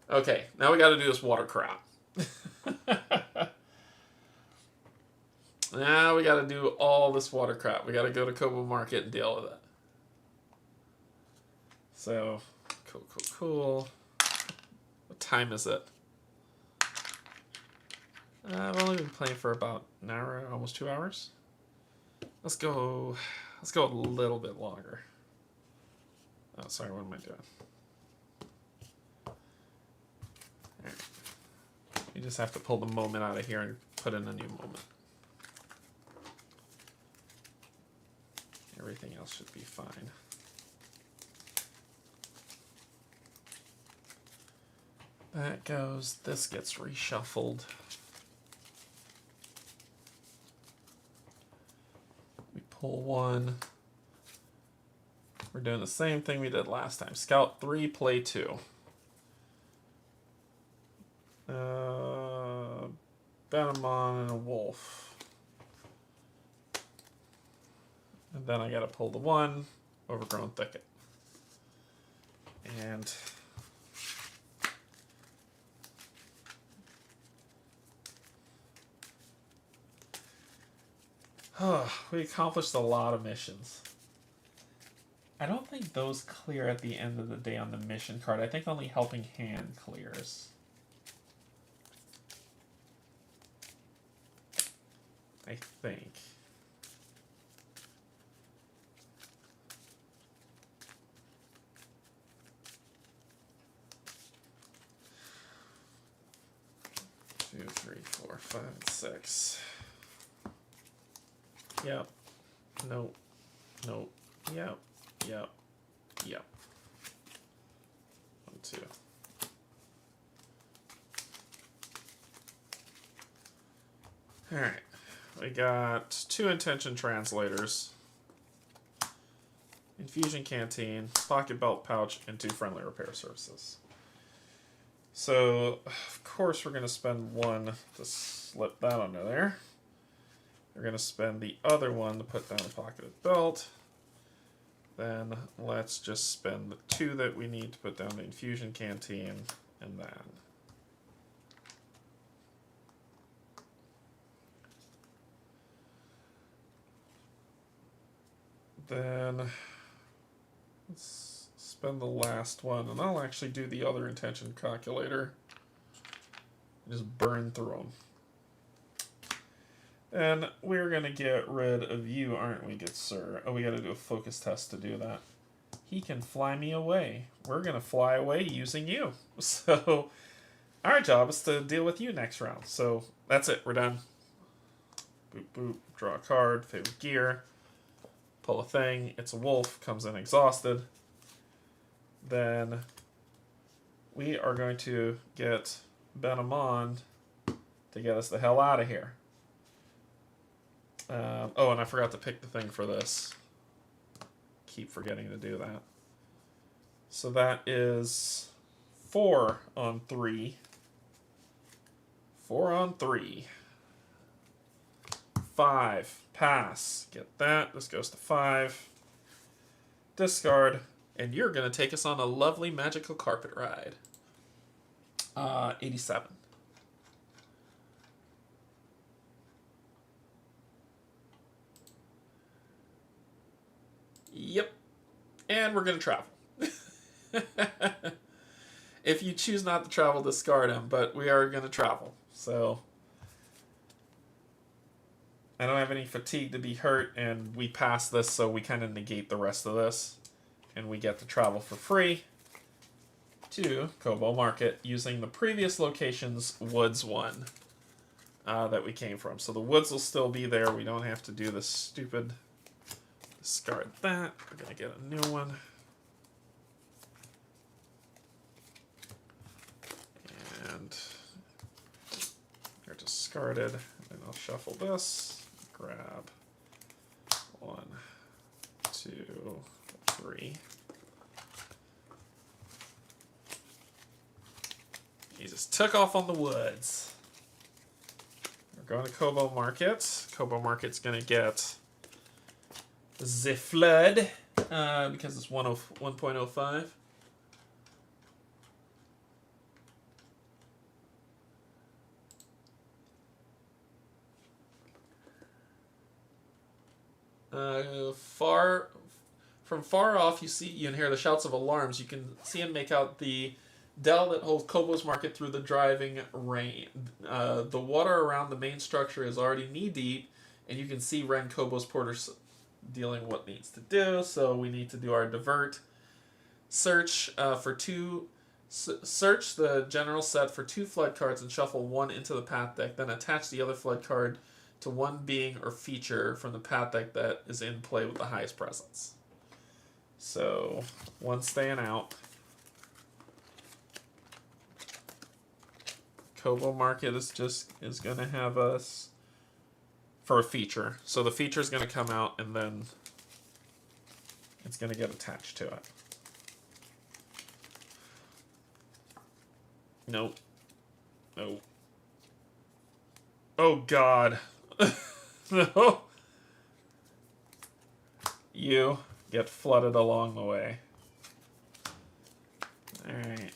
Okay, now we got to do this water crap. Now we got to do all this water crap. We got to go to Kobo Market and deal with it. So, cool. What time is it? I've only been playing for about an hour, almost 2 hours. Let's go a little bit longer. Oh, sorry, what am I doing? All right. You just have to pull the moment out of here and put in a new moment. Everything else should be fine. That goes, this gets reshuffled. We pull one. We're doing the same thing we did last time. Scout 3, play 2. Venomon and a wolf. And then I gotta pull the 1, overgrown thicket. And we accomplished a lot of missions. I don't think those clear at the end of the day on the mission card. I think only Helping Hand clears. I think. Two, 3, 4, 5, 6. Yep. Nope. Nope. Yep. Yep. Yep. 1, 2. Alright. We got 2 intention translators, infusion canteen, pocket belt pouch, and 2 friendly repair services. So, of course, we're going to spend 1 to slip that under there. We're going to spend the other 1 to put down a pocketed belt. Then let's just spend the 2 that we need to put down the infusion canteen, and then let's spend the last 1, and I'll actually do the other intention calculator. Just burn through them. And we're going to get rid of you, aren't we, good sir? Oh, we got to do a focus test to do that. He can fly me away. We're going to fly away using you. So, our job is to deal with you next round. So, that's it. We're done. Boop, boop. Draw a card. Favorite gear. Pull a thing. It's a wolf. Comes in exhausted. Then, we are going to get Venomon to get us the hell out of here. Oh, and I forgot to pick the thing for this. Keep forgetting to do that. So that is 4 on 3. 4 on 3. 5. Pass. Get that. This goes to 5. Discard. And you're going to take us on a lovely magical carpet ride. 87. Yep. And we're going to travel. If you choose not to travel, discard him, but we are going to travel. So I don't have any fatigue to be hurt, and we pass this, so we kind of negate the rest of this. And we get to travel for free to Kobo Market using the previous location's Woods 1 that we came from. So the woods will still be there. We don't have to do this stupid... Discard that. We're going to get a new one. And they're discarded. And I'll shuffle this. Grab 1, 2, 3. He just took off on the woods. We're going to Kobo Market. Kobo Market's going to get the Flood, because it's 1.05. From far off, you hear the shouts of alarms. You can see and make out the dell that holds Kobo's market through the driving rain. The water around the main structure is already knee deep, and you can see Ren Kobo's porters dealing what needs to do. So we need to do our divert. Search search the general set for 2 flood cards and shuffle 1 into the path deck. Then attach the other flood card to 1 being or feature from the path deck that is in play with the highest presence. So 1 staying out. Kobo Market is going to have us for a feature. So the feature is going to come out and then it's going to get attached to it. Nope. Nope. Oh God. No. You get flooded along the way. Alright.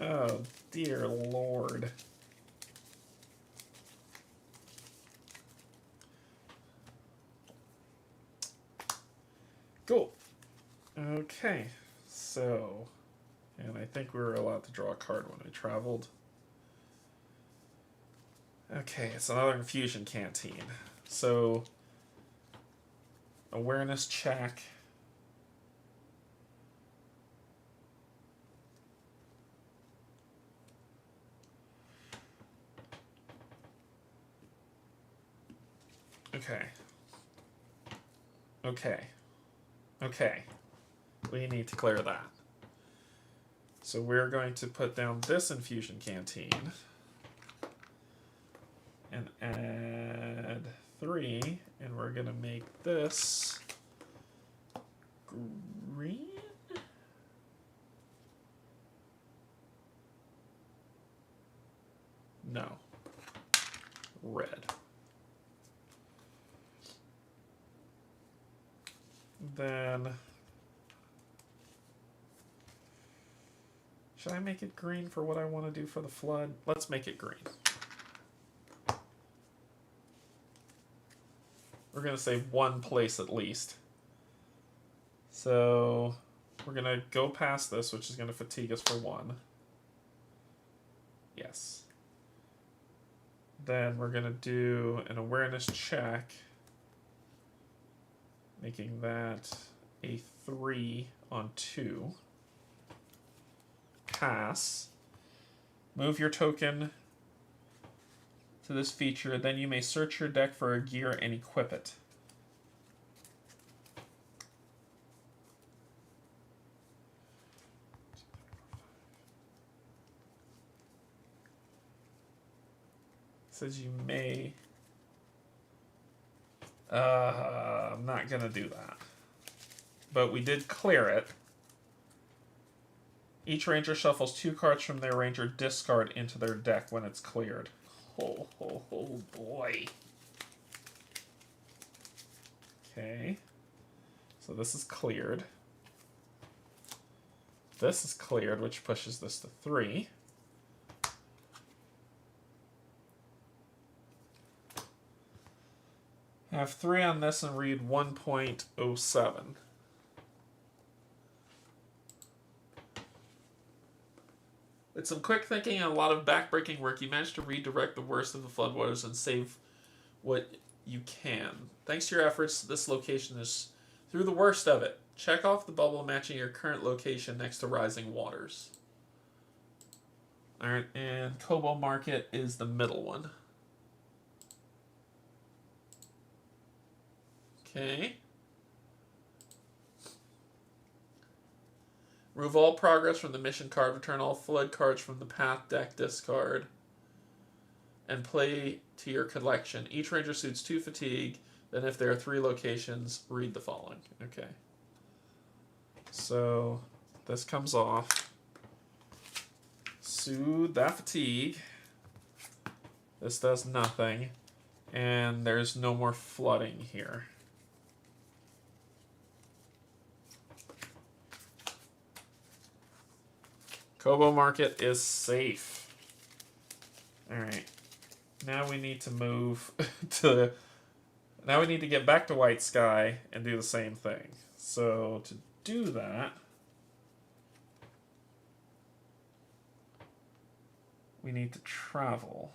Oh, dear Lord. Cool. Okay, so, and I think we were allowed to draw a card when I traveled. Okay, it's another infusion canteen. So, awareness check. Okay. Okay. Okay. We need to clear that. So we're going to put down this infusion canteen and add 3, and we're going to make this green. No. Red. Then should I make it green for what I want to do for the flood? Let's make it green. We're going to save 1 place at least. So we're going to go past this, which is going to fatigue us for 1. Yes. Then we're going to do an awareness check, making that a 3 on 2. Pass. Move your token to this feature, then you may search your deck for a gear and equip it. It says you may. I'm not gonna do that. But we did clear it. Each ranger shuffles 2 cards from their ranger discard into their deck when it's cleared. Oh boy. Okay. So this is cleared. This is cleared, which pushes this to 3. Have 3 on this and read 1.07. With some quick thinking and a lot of backbreaking work, you managed to redirect the worst of the floodwaters and save what you can. Thanks to your efforts, this location is through the worst of it. Check off the bubble matching your current location next to rising waters. Alright, and Kobo Market is the middle one. Okay. Remove all progress from the mission card. Return all flood cards from the path deck discard. And play to your collection. Each ranger suits 2 fatigue. Then if there are 3 locations, read the following. Okay. So this comes off. Soothe that fatigue. This does nothing. And there's no more flooding here. Kobo Market is safe. Alright. Now we need to move now we need to get back to White Sky and do the same thing. So to do that, we need to travel.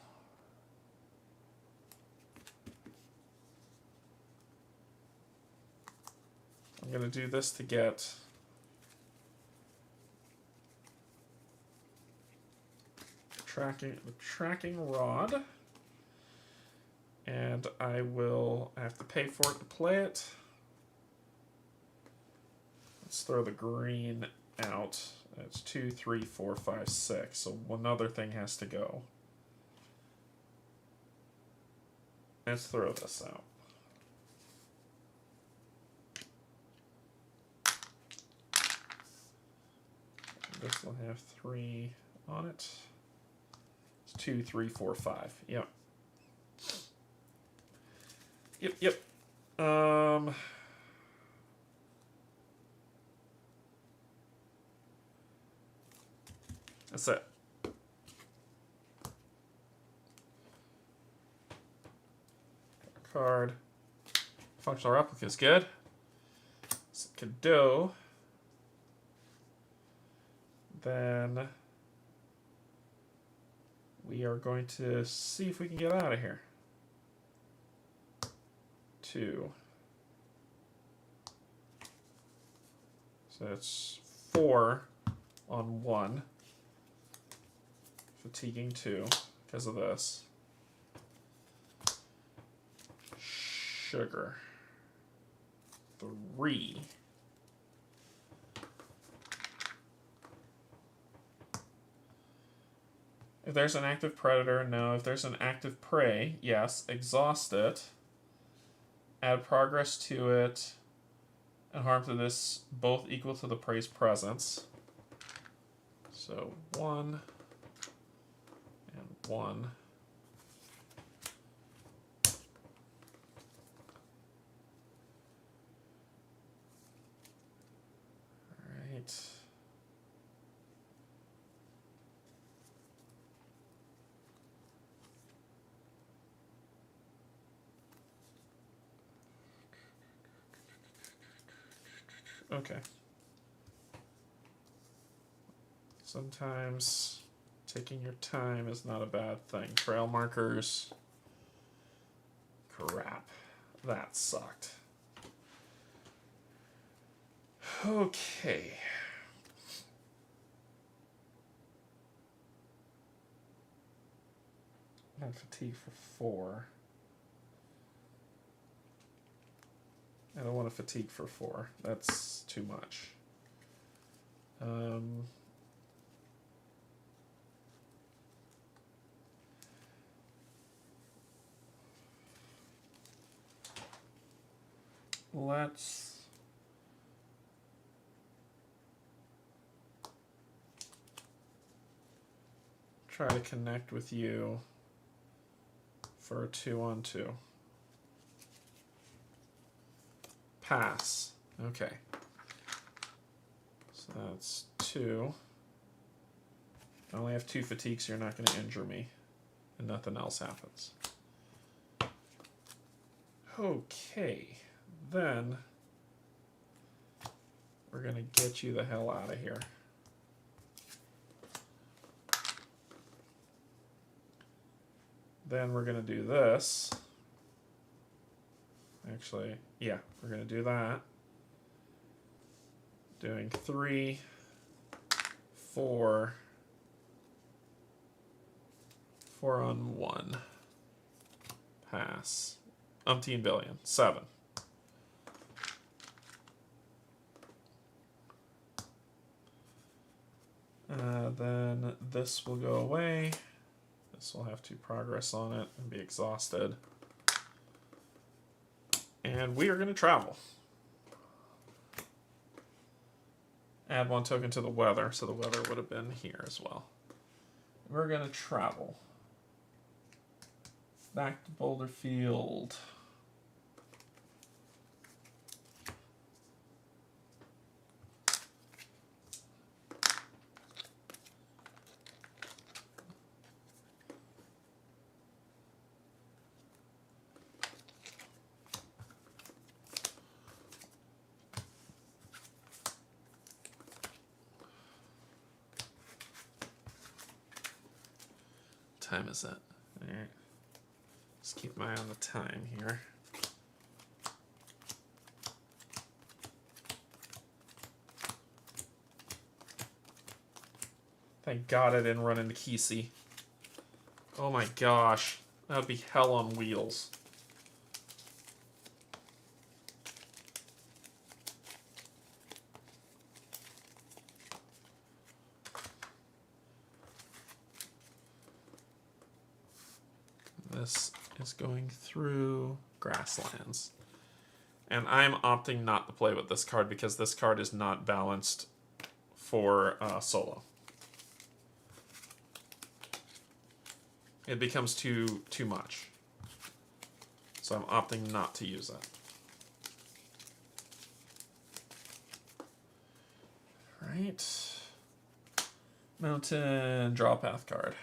I'm going to do this to get the tracking rod, and I have to pay for it to play it. Let's throw the green out. It's 2, 3, 4, 5, 6. So one other thing has to go. Let's throw this out. This will have 3 on it. It's 2, 3, 4, 5. Yep. Yep. That's it. Card. Functional replica is good. Cadeau. Then we are going to see if we can get out of here. 2. So it's 4 on 1. Fatiguing 2 because of this. Sugar 3. If there's an active predator, no. If there's an active prey, yes. Exhaust it. Add progress to it. And harm to this both equal to the prey's presence. So 1 and 1. Alright. Okay. Sometimes taking your time is not a bad thing. Trail markers. Crap. That sucked. Okay. And fatigue for 4. I don't want to fatigue for 4. That's too much. Let's try to connect with you for a 2-on-2. Pass. Okay. So that's 2. I only have 2 fatigues, so you're not going to injure me. And nothing else happens. Okay. Then we're going to get you the hell out of here. Then we're going to do this. Actually, yeah, we're going to do that. Doing 3, 4, 4 on 1. Pass. Umpteen billion. 7. Then this will go away. This will have to progress on it and be exhausted. And we are going to travel. Add 1 token to the weather, so the weather would have been here as well. We're going to travel. Back to Boulder Field. time is it? Alright. Just keep an eye on the time here. Thank God I didn't run into Kesey. Oh my gosh. That would be hell on wheels. This is going through grasslands. And I'm opting not to play with this card because this card is not balanced for solo. It becomes too much. So I'm opting not to use it. Right. Mountain, draw a path card.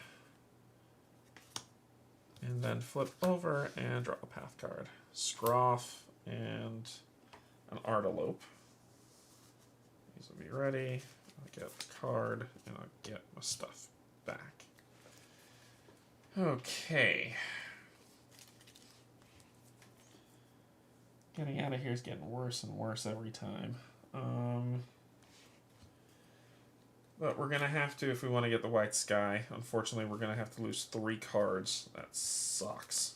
And then flip over and draw a path card. Scroff and an Artilope. These will be ready. I'll get the card and I'll get my stuff back. Okay. Getting out of here is getting worse and worse every time. But we're going to have to, if we want to get the white sky, unfortunately we're going to have to lose 3 cards. That sucks.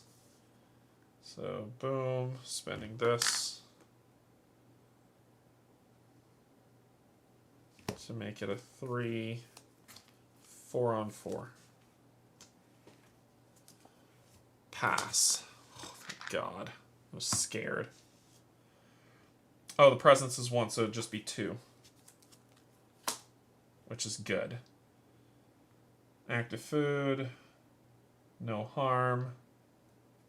So, boom, spending this to make it a 3, 4-on-4. Pass. Oh, thank God. I was scared. Oh, the presence is 1, so it'd just be 2. Which is good. Active food. No harm.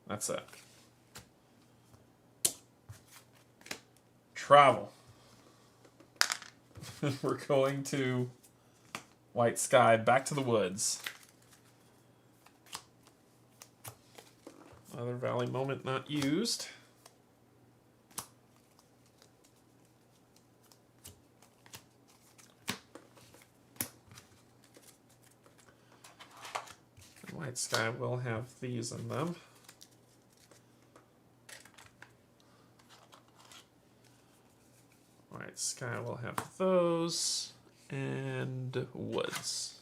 That's it. Travel. We're going to White Sky, back to the woods. Other Valley moment not used. White Sky will have these in them. White Sky will have those, and woods.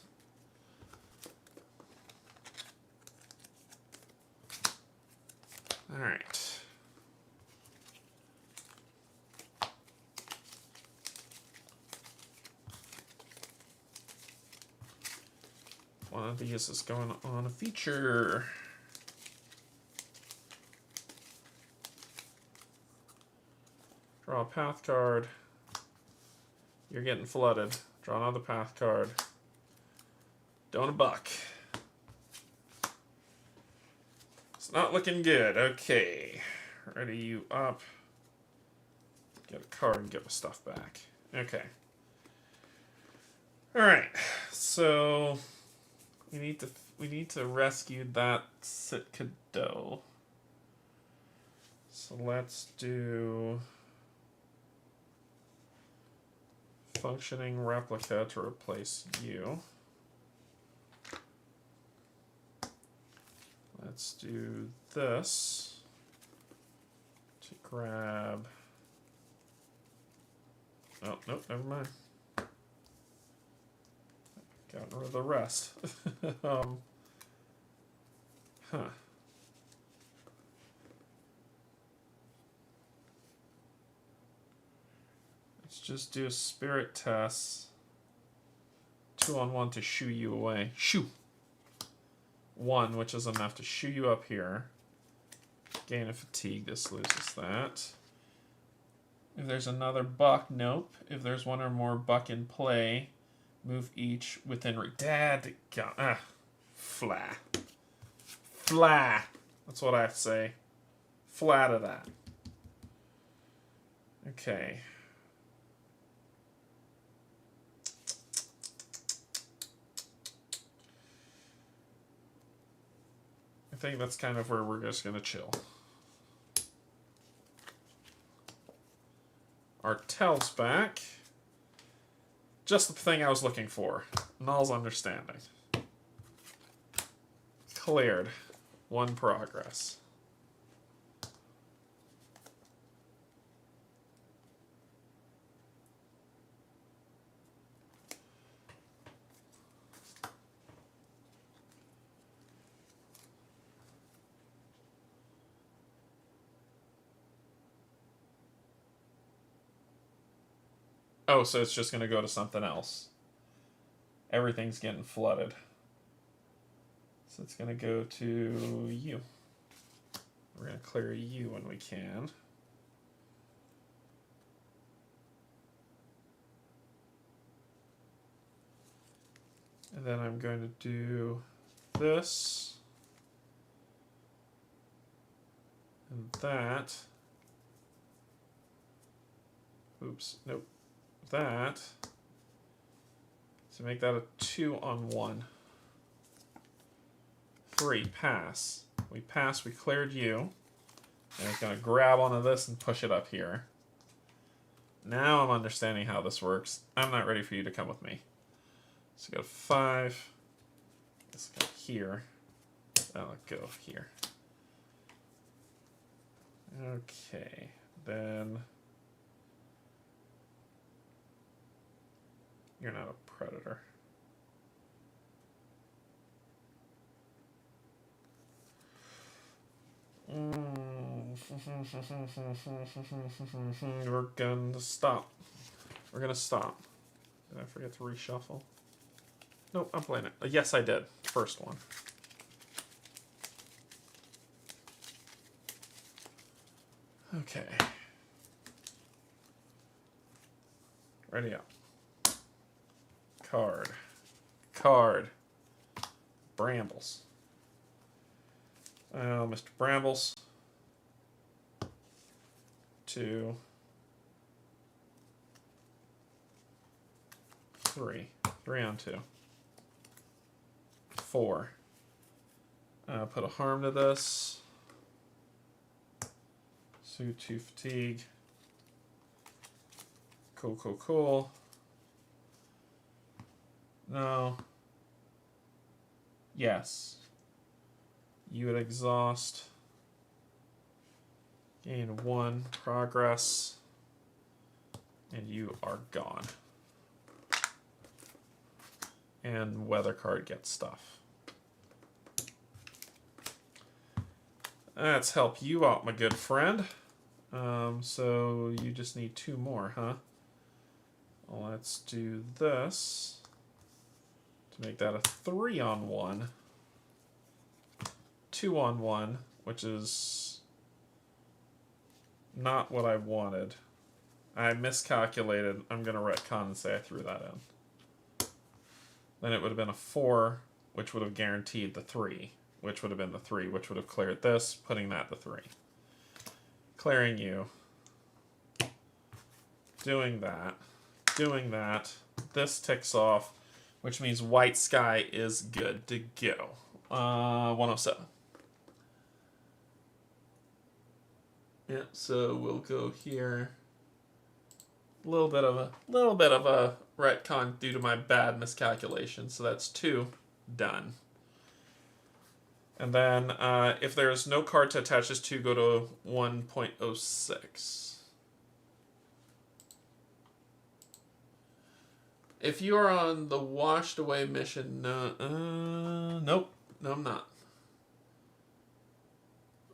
All right. One of these is going on a feature. Draw a path card. You're getting flooded. Draw another path card. Don't a buck. It's not looking good. Okay. Ready you up. Get a card and get my stuff back. Okay. Alright. So we need to rescue that Sitkado. So let's do functioning replica to replace you. Let's do this to grab. Oh, nope, never mind. Got rid of the rest. Huh. Let's just do a spirit test. 2-on-1 to shoo you away. Shoo! 1, which is enough to shoo you up here. Gain a fatigue, this loses that. If there's another buck, nope. If there's one or more buck in play, move each within Dad, flat. Flat. That's what I have to say. Flat of that. Okay. I think that's kind of where we're just going to chill. Artel's back. Just the thing I was looking for. Null's understanding. Cleared. 1 progress. Oh, so it's just going to go to something else. Everything's getting flooded. So it's going to go to you. We're going to clear you when we can. And then I'm going to do this. And that. Oops, nope. That. So make that a 2 on 1. 3, pass. We passed, we cleared you. And it's going to grab onto this and push it up here. Now I'm understanding how this works. I'm not ready for you to come with me. So go 5. Let's go here. I'll go here. Okay, then you're not a predator. We're gonna stop. We're gonna stop. Did I forget to reshuffle? Nope, I'm playing it. Yes, I did. First one. Okay. Ready up. Card. Card. Brambles. Mr. Brambles. 2. 3. 3 on 2. 4. Put a harm to this. Suit 2 fatigue. Cool, cool, cool. No. Yes. You would exhaust. Gain 1 progress. And you are gone. And weather card gets stuff. Let's help you out, my good friend. So you just need 2 more, huh? Let's do this to make that a 3 on 1. 2 on 1, which is not what I wanted. I miscalculated. I'm going to retcon and say I threw that in. Then it would have been a 4, which would have guaranteed the 3, which would have been the 3, which would have cleared this, putting that to 3. Clearing you. Doing that. Doing that. This ticks off, which means white sky is good to go. 107. Yeah, so we'll go here. A little bit of a retcon due to my bad miscalculation. So that's 2 done. And then if there's no card to attach this to, go to 1.06. If you are on the washed away mission, nope, no, I'm not.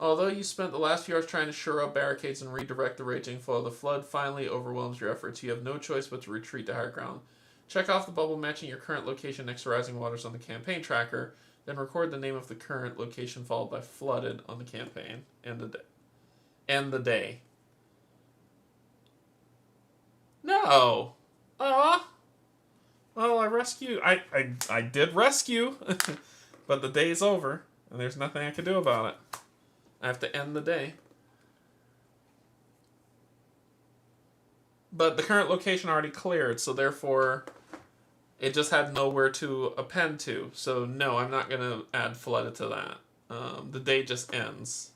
Although you spent the last few hours trying to shore up barricades and redirect the raging flow, the flood finally overwhelms your efforts. You have no choice but to retreat to higher ground. Check off the bubble matching your current location next to rising waters on the campaign tracker, then record the name of the current location followed by flooded on the campaign. End the day. End the day. No! Aw! Well, I rescued. I did rescue, but the day's over, and there's nothing I can do about it. I have to end the day. But the current location already cleared, so therefore it just had nowhere to append to. So no, I'm not going to add flooded to that. The day just ends.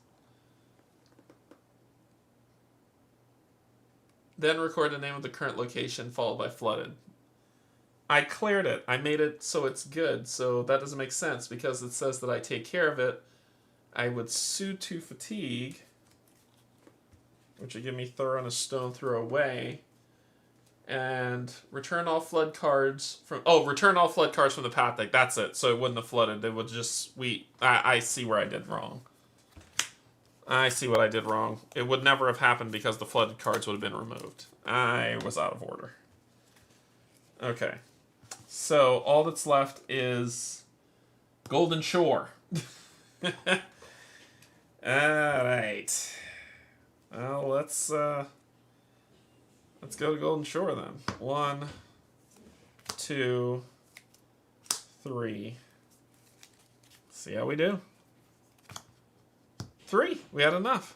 Then record the name of the current location followed by flooded. I cleared it. I made it so it's good. So that doesn't make sense because it says that I take care of it. I would sue to fatigue, which would give me throw on a stone throw away. And return all flood cards from... Oh, return all flood cards from the path deck. That's it. So it wouldn't have flooded. It would just... I see where I did wrong. I see what I did wrong. It would never have happened because the flooded cards would have been removed. I was out of order. Okay. So all that's left is Golden Shore. Alright. Well, let's go to Golden Shore then. 1, 2, 3. See how we do. 3. We had enough.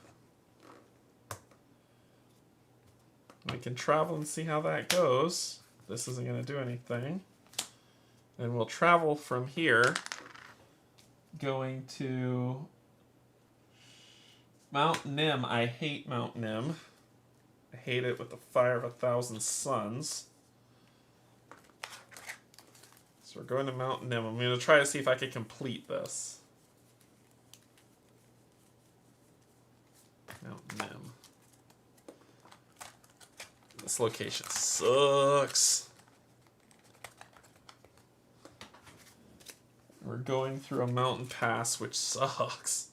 We can travel and see how that goes. This isn't going to do anything. And we'll travel from here, going to Mount Nim. I hate Mount Nim. I hate it with the fire of 1,000 suns. So we're going to Mount Nim. I'm going to try to see if I can complete this. Mount Nim. This location sucks. We're going through a mountain pass, which sucks.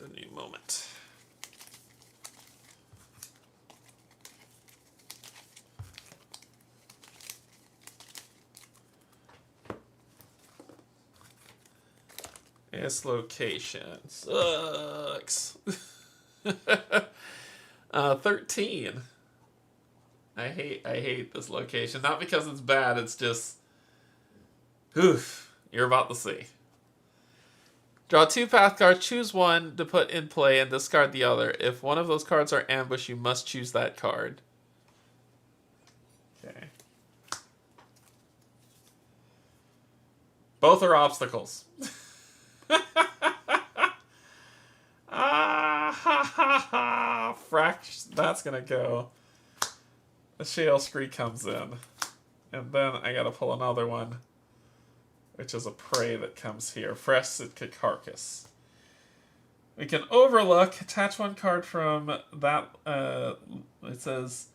A new moment. This location sucks. 13. I hate this location. Not because it's bad, it's just oof, you're about to see. Draw 2 path cards, choose one to put in play and discard the other. If one of those cards are ambushed, you must choose that card. Okay. Both are obstacles. Ah, ha, ha, ha. That's gonna go. The Shale Scree comes in. And then I gotta pull another one, which is a prey that comes here. Fresh Carcass. We can overlook, attach one card from that, it says,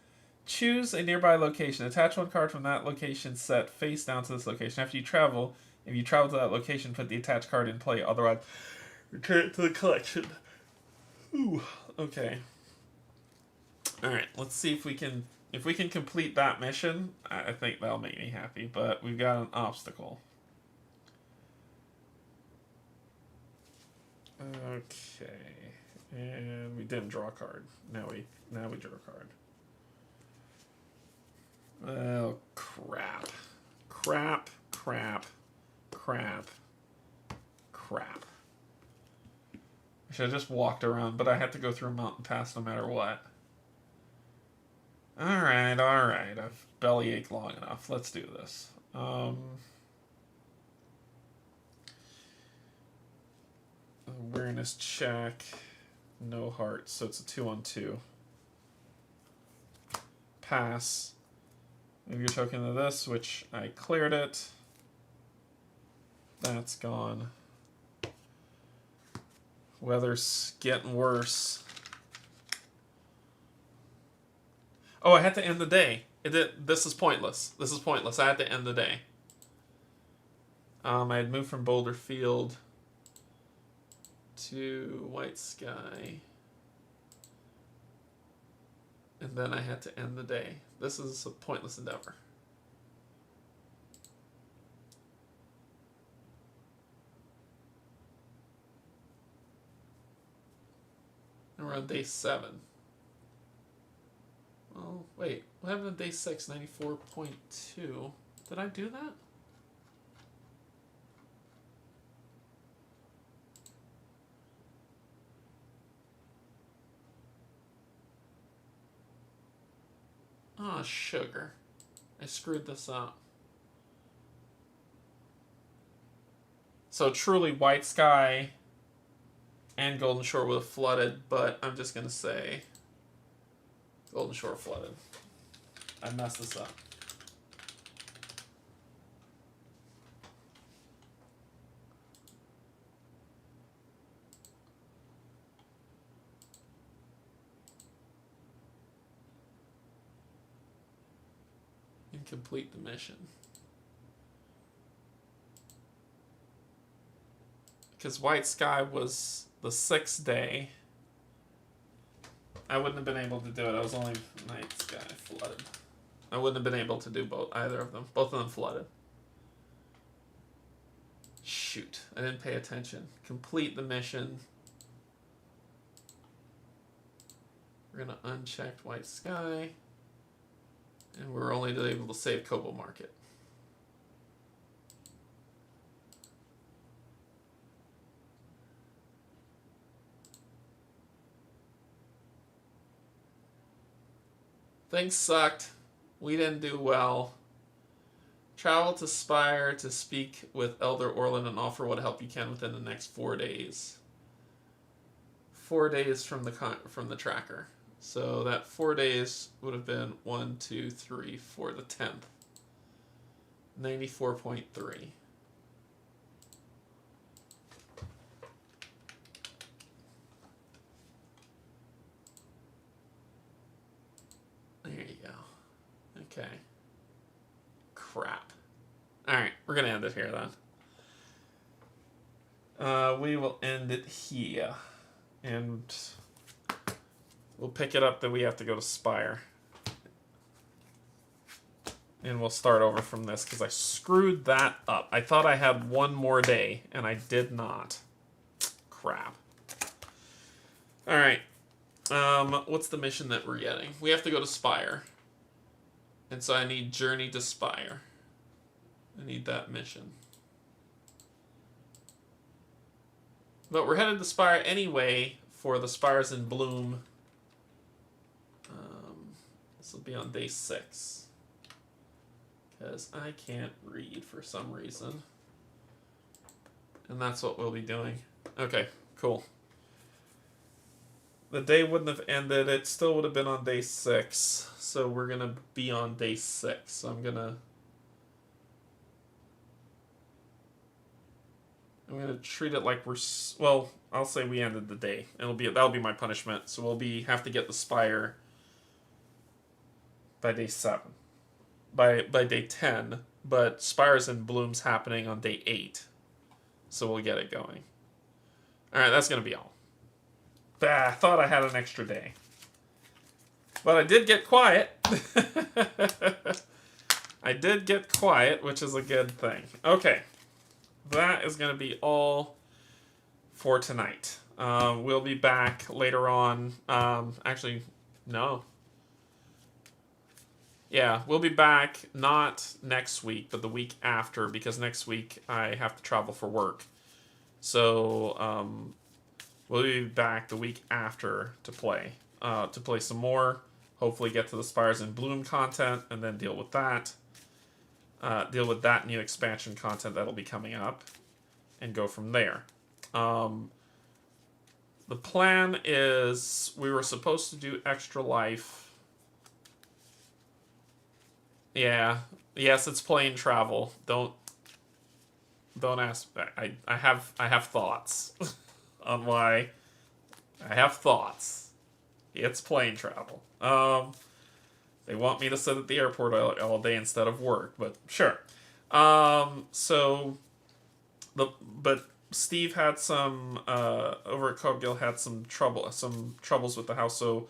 choose a nearby location. Attach one card from that location set face down to this location. After you travel, if you travel to that location, put the attached card in play. Otherwise, return it to the collection. Ooh, okay. Alright, let's see if we can complete that mission. I think that'll make me happy, but we've got an obstacle. Okay, and we didn't draw a card. Now we draw a card. Oh crap! Crap! Crap! Crap! Crap! I should have just walked around, but I had to go through a mountain pass no matter what. All right. I've bellyached long enough. Let's do this. Awareness check. No heart, so it's a 2-on-2. Pass. Move your token to this, which I cleared it. That's gone. Weather's getting worse. Oh, I had to end the day. This is pointless. This is pointless. I had to end the day. I had moved from Boulder Field to White Sky. And then I had to end the day. This is a pointless endeavor. And we're on day 7. Well, Oh, wait. What happened on day 6? 94.2. Did I do that? Oh, sugar. I screwed this up. So truly, White Sky and Golden Shore would have flooded, but I'm just going to say Golden Shore flooded. I messed this up. And complete the mission. Because White Sky was the 6th day. I wouldn't have been able to do it. I was only Night Sky flooded. I wouldn't have been able to do either of them. Both of them flooded. Shoot, I didn't pay attention. Complete the mission. We're gonna uncheck White Sky. And we're only able to save Kobo Market. Things sucked. We didn't do well. Travel to Spire to speak with Elder Orlin and offer what help you can within the next 4 days. 4 days from the tracker. So that 4 days would have been 1, 2, 3, 4, the 10th. 94.3. There you go. Okay. Crap. Alright, we're going to end it here then. We will end it here. And we'll pick it up that we have to go to Spire. And we'll start over from this because I screwed that up. I thought I had one more day, and I did not. Crap. Alright. What's the mission that we're getting? We have to go to Spire. And so I need Journey to Spire. I need that mission. But we're headed to Spire anyway for the Spires in Bloom. This will be on day 6. Because I can't read for some reason. And that's what we'll be doing. Okay, cool. The day wouldn't have ended. It still would have been on day 6. So we're going to be on day 6. So I'm going to treat it like we're... Well, I'll say we ended the day. That'll be my punishment. So we'll have to get the Spire by day 7. By day 10. But Spires in Bloom's happening on day 8. So we'll get it going. Alright, that's going to be all. I thought I had an extra day. But I did get quiet. I did get quiet, which is a good thing. Okay. That is going to be all for tonight. We'll be back later on. Actually, no. Yeah, we'll be back not next week, but the week after, because next week I have to travel for work. So, we'll be back the week after to play some more. Hopefully get to the Spires in Bloom content, and then deal with that. Deal with that new expansion content that'll be coming up, and go from there. The plan is we were supposed to do Extra Life. Yeah. Yes, it's plane travel. Don't ask. I have thoughts on why. I have thoughts. It's plane travel. They want me to sit at the airport all day instead of work, but sure. But Steve had some over at Cobgill had some troubles with the house, so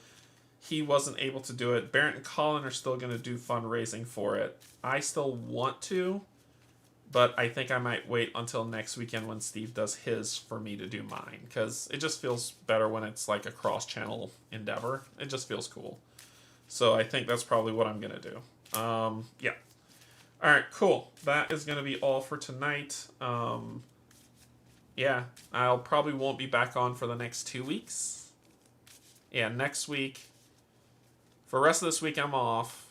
he wasn't able to do it. Barrett and Colin are still going to do fundraising for it. I still want to, but I think I might wait until next weekend when Steve does his for me to do mine, because it just feels better when it's like a cross-channel endeavor. It just feels cool. So I think that's probably what I'm going to do. Yeah. All right, cool. That is going to be all for tonight. Yeah, I'll probably won't be back on for the next 2 weeks. Yeah, next week. For the rest of this week, I'm off.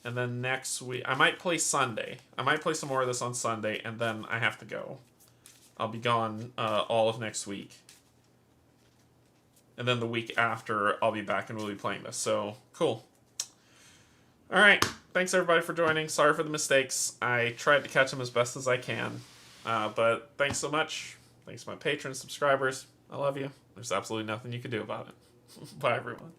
And then next week, I might play Sunday. I might play some more of this on Sunday, and then I have to go. I'll be gone all of next week. And then the week after, I'll be back and we'll be playing this. So, cool. Alright, thanks everybody for joining. Sorry for the mistakes. I tried to catch them as best as I can. But thanks so much. Thanks to my patrons, subscribers. I love you. There's absolutely nothing you can do about it. Bye, everyone.